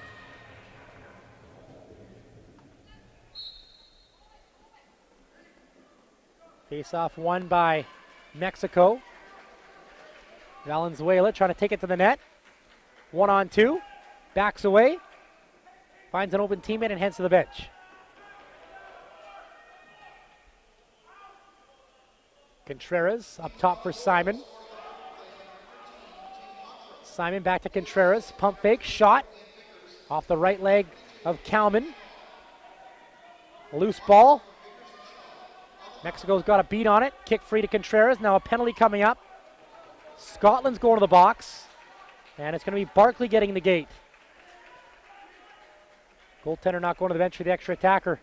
Face-off won by Mexico. Valenzuela trying to take it to the net. 1-on-2. Backs away. Finds an open teammate and heads to the bench. Contreras up top for Simon. Simon back to Contreras. Pump fake, shot off the right leg of Kalman. Loose ball. Mexico's got a beat on it. Kick free to Contreras. Now a penalty coming up. Scotland's going to the box. And it's going to be Barkley getting the gate. Goaltender not going to the bench for the extra attacker.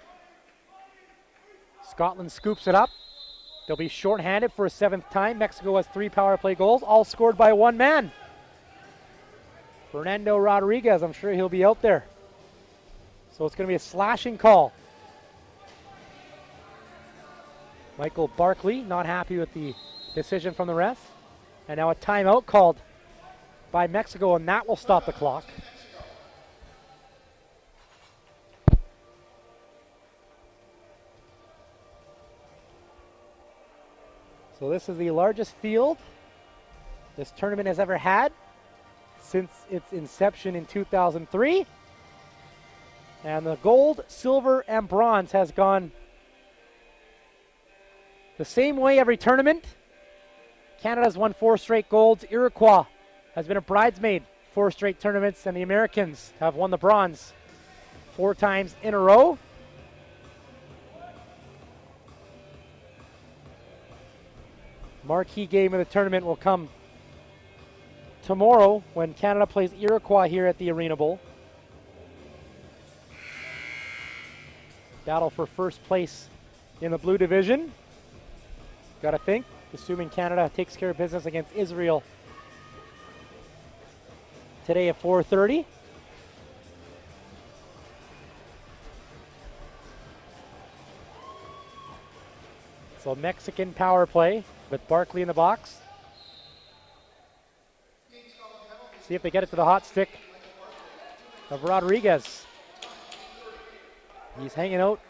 Scotland scoops it up. They'll be shorthanded for a 7th time. Mexico has 3 power play goals, all scored by one man. Fernando Rodriguez, I'm sure he'll be out there. So it's going to be a slashing call. Michael Barkley not happy with the decision from the ref. And now a timeout called by Mexico, and that will stop the clock. So this is the largest field this tournament has ever had since its inception in 2003. And the gold, silver, and bronze has gone the same way every tournament. Canada's won 4 straight golds. Iroquois has been a bridesmaid 4 straight tournaments, and the Americans have won the bronze 4 times in a row. Marquee game of the tournament will come tomorrow when Canada plays Iroquois here at the Arena Bowl. Battle for first place in the blue division. Gotta think, assuming Canada takes care of business against Israel today at 4:30. So Mexican power play with Barkley in the box. See if they get it to the hot stick of Rodriguez. He's hanging out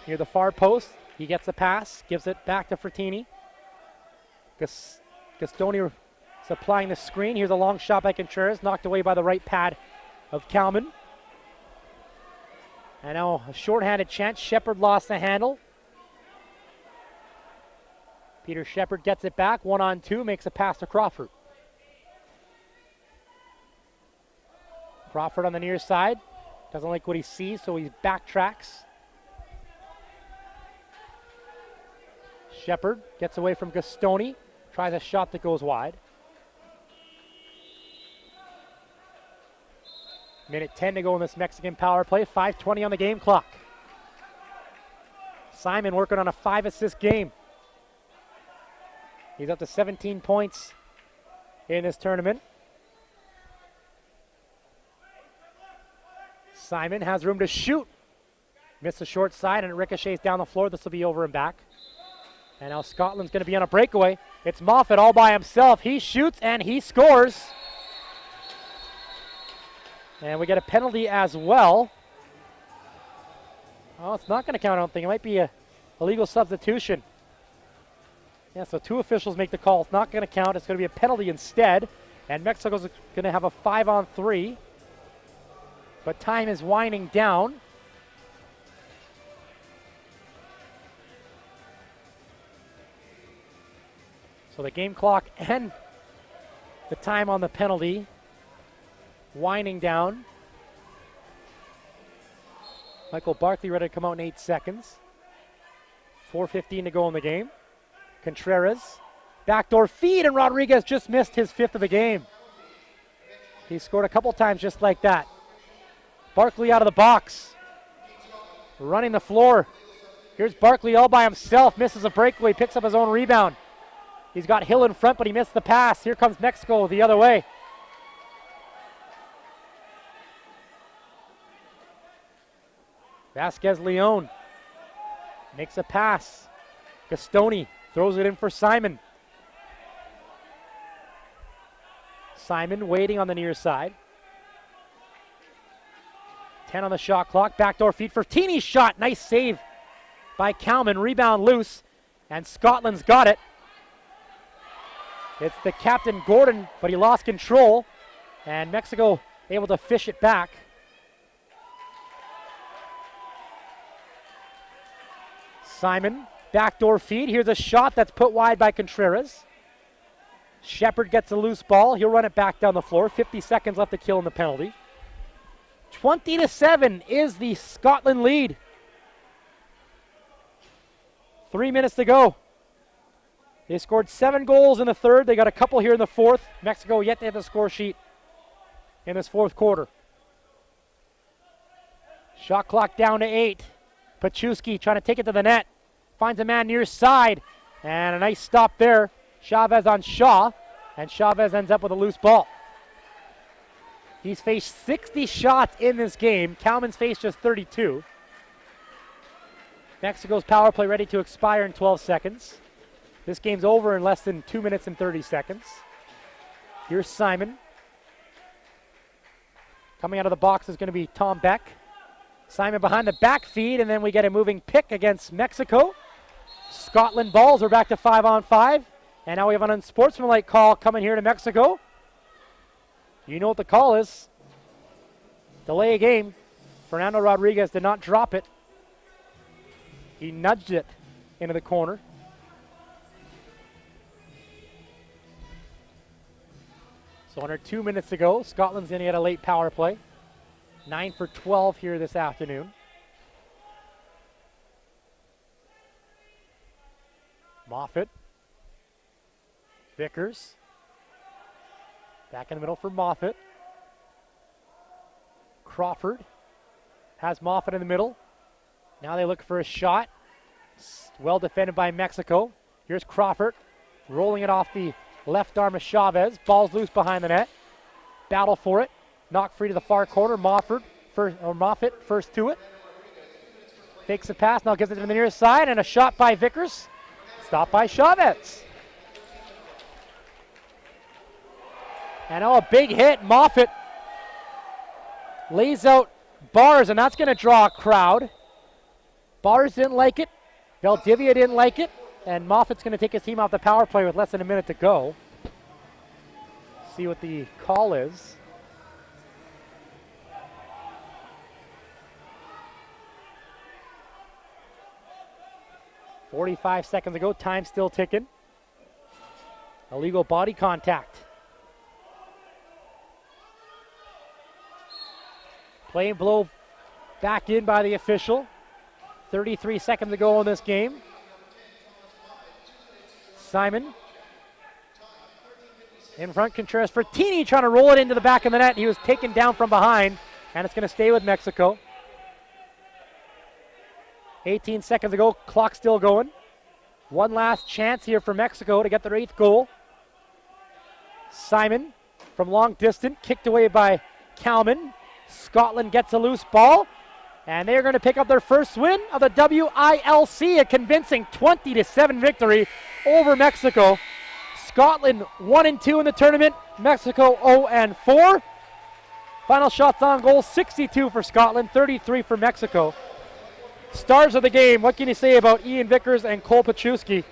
near the far post. He gets the pass, gives it back to Frattini. Gastoni supplying the screen. Here's a long shot by Contreras, knocked away by the right pad of Kalman. And now a shorthanded chance. Shepard lost the handle. Peter Shepard gets it back, 1-on-2, makes a pass to Crawford. Crawford on the near side, doesn't like what he sees, so he backtracks. Shepard gets away from Gastoni, tries a shot that goes wide. Minute 10 to go in this Mexican power play, 5:20 on the game clock. Simon working on a 5-assist game. He's up to 17 points in this tournament. Simon has room to shoot. Missed the short side and it ricochets down the floor. This will be over and back. And now Scotland's going to be on a breakaway. It's Moffat all by himself. He shoots and he scores. And we get a penalty as well. Oh, it's not going to count, I don't think. It might be a illegal substitution. Yeah, so 2 officials make the call. It's not going to count. It's going to be a penalty instead. And Mexico's going to have a 5-on-3. But time is winding down. So the game clock and the time on the penalty winding down. Michael Barkley ready to come out in 8 seconds. 4:15 to go in the game. Contreras, backdoor feed, and Rodriguez just missed his 5th of the game. He scored a couple times just like that. Barkley out of the box, running the floor. Here's Barkley all by himself, misses a breakaway, picks up his own rebound. He's got Hill in front, but he missed the pass. Here comes Mexico the other way. Vasquez Leon makes a pass. Gastoni throws it in for Simon. Simon waiting on the near side. 10 on the shot clock. Backdoor feed for Teeny's shot. Nice save by Kalman. Rebound loose. And Scotland's got it. It's the captain Gordon, but he lost control. And Mexico able to fish it back. Simon, backdoor feed. Here's a shot that's put wide by Contreras. Shepard gets a loose ball. He'll run it back down the floor. 50 seconds left to kill in the penalty. 20-7 is the Scotland lead. 3 minutes to go. They scored 7 goals in the third. They got a couple here in the fourth. Mexico yet to hit the score sheet in this fourth quarter. Shot clock down to 8. Pachuski trying to take it to the net. Finds a man near side. And a nice stop there. Chavez on Shaw. And Chavez ends up with a loose ball. He's faced 60 shots in this game. Kalman's faced just 32. Mexico's power play ready to expire in 12 seconds. This game's over in less than 2 minutes and 30 seconds. Here's Simon. Coming out of the box is going to be Tom Beck. Simon behind the back feed, and then we get a moving pick against Mexico. Scotland balls are back to 5-on-5. And now we have an unsportsmanlike call coming here to Mexico. You know what the call is. Delay a game. Fernando Rodriguez did not drop it. He nudged it into the corner. So under 2 minutes to go, Scotland's going to get a late power play. 9 for 12 here this afternoon. Moffat. Vickers. Back in the middle for Moffat. Crawford has Moffat in the middle. Now they look for a shot. Well defended by Mexico. Here's Crawford rolling it off the left arm of Chavez. Ball's loose behind the net. Battle for it. Knocked free to the far corner. Moffat first to it. Takes the pass. Now gives it to the near side. And a shot by Vickers. Stopped by Chavez. And now a big hit. Moffat lays out Bars, and that's going to draw a crowd. Bars didn't like it. Valdivia didn't like it. And Moffat's going to take his team off the power play with less than a minute to go. See what the call is. .45 seconds ago, time still ticking. Illegal body contact. Play and blow back in by the official. 33 seconds to go in this game. Simon in front. Contreras Fertini trying to roll it into the back of the net. He was taken down from behind, and it's going to stay with Mexico. 18 seconds ago, clock still going. One last chance here for Mexico to get their 8th goal. Simon from long distance, kicked away by Kalman. Scotland gets a loose ball, and they're going to pick up their first win of the WILC, a convincing 20-7 victory over Mexico. Scotland 1-2 in the tournament, Mexico 0-4. Final shots on goal, 62 for Scotland, 33 for Mexico. Stars of the game, what can you say about Ian Vickers and Cole Pachuski?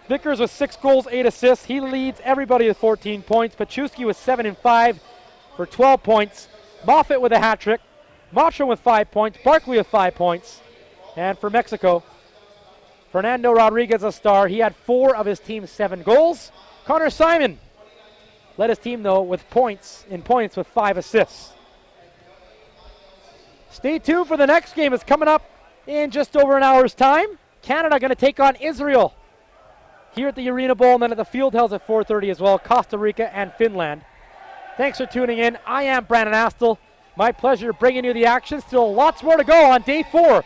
Vickers with 6 goals, 8 assists. He leads everybody with 14 points. Pachuski with 7 and 5 for 12 points. Moffat with a hat trick. Mottram with 5 points. Barkley with 5 points. And for Mexico, Fernando Rodriguez a star. He had 4 of his team's 7 goals. Connor Simon led his team, though, with points with 5 assists. Stay tuned for the next game. It's coming up in just over an hour's time. Canada going to take on Israel here at the Arena Bowl, and then at the Fieldhouse at 4:30 as well, Costa Rica and Finland. Thanks for tuning in. I am Brandon Astle. My pleasure bringing you the action. Still lots more to go on day 4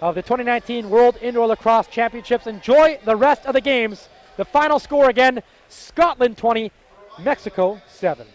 of the 2019 World Indoor Lacrosse Championships. Enjoy the rest of the games. The final score again, Scotland 20, Mexico 7.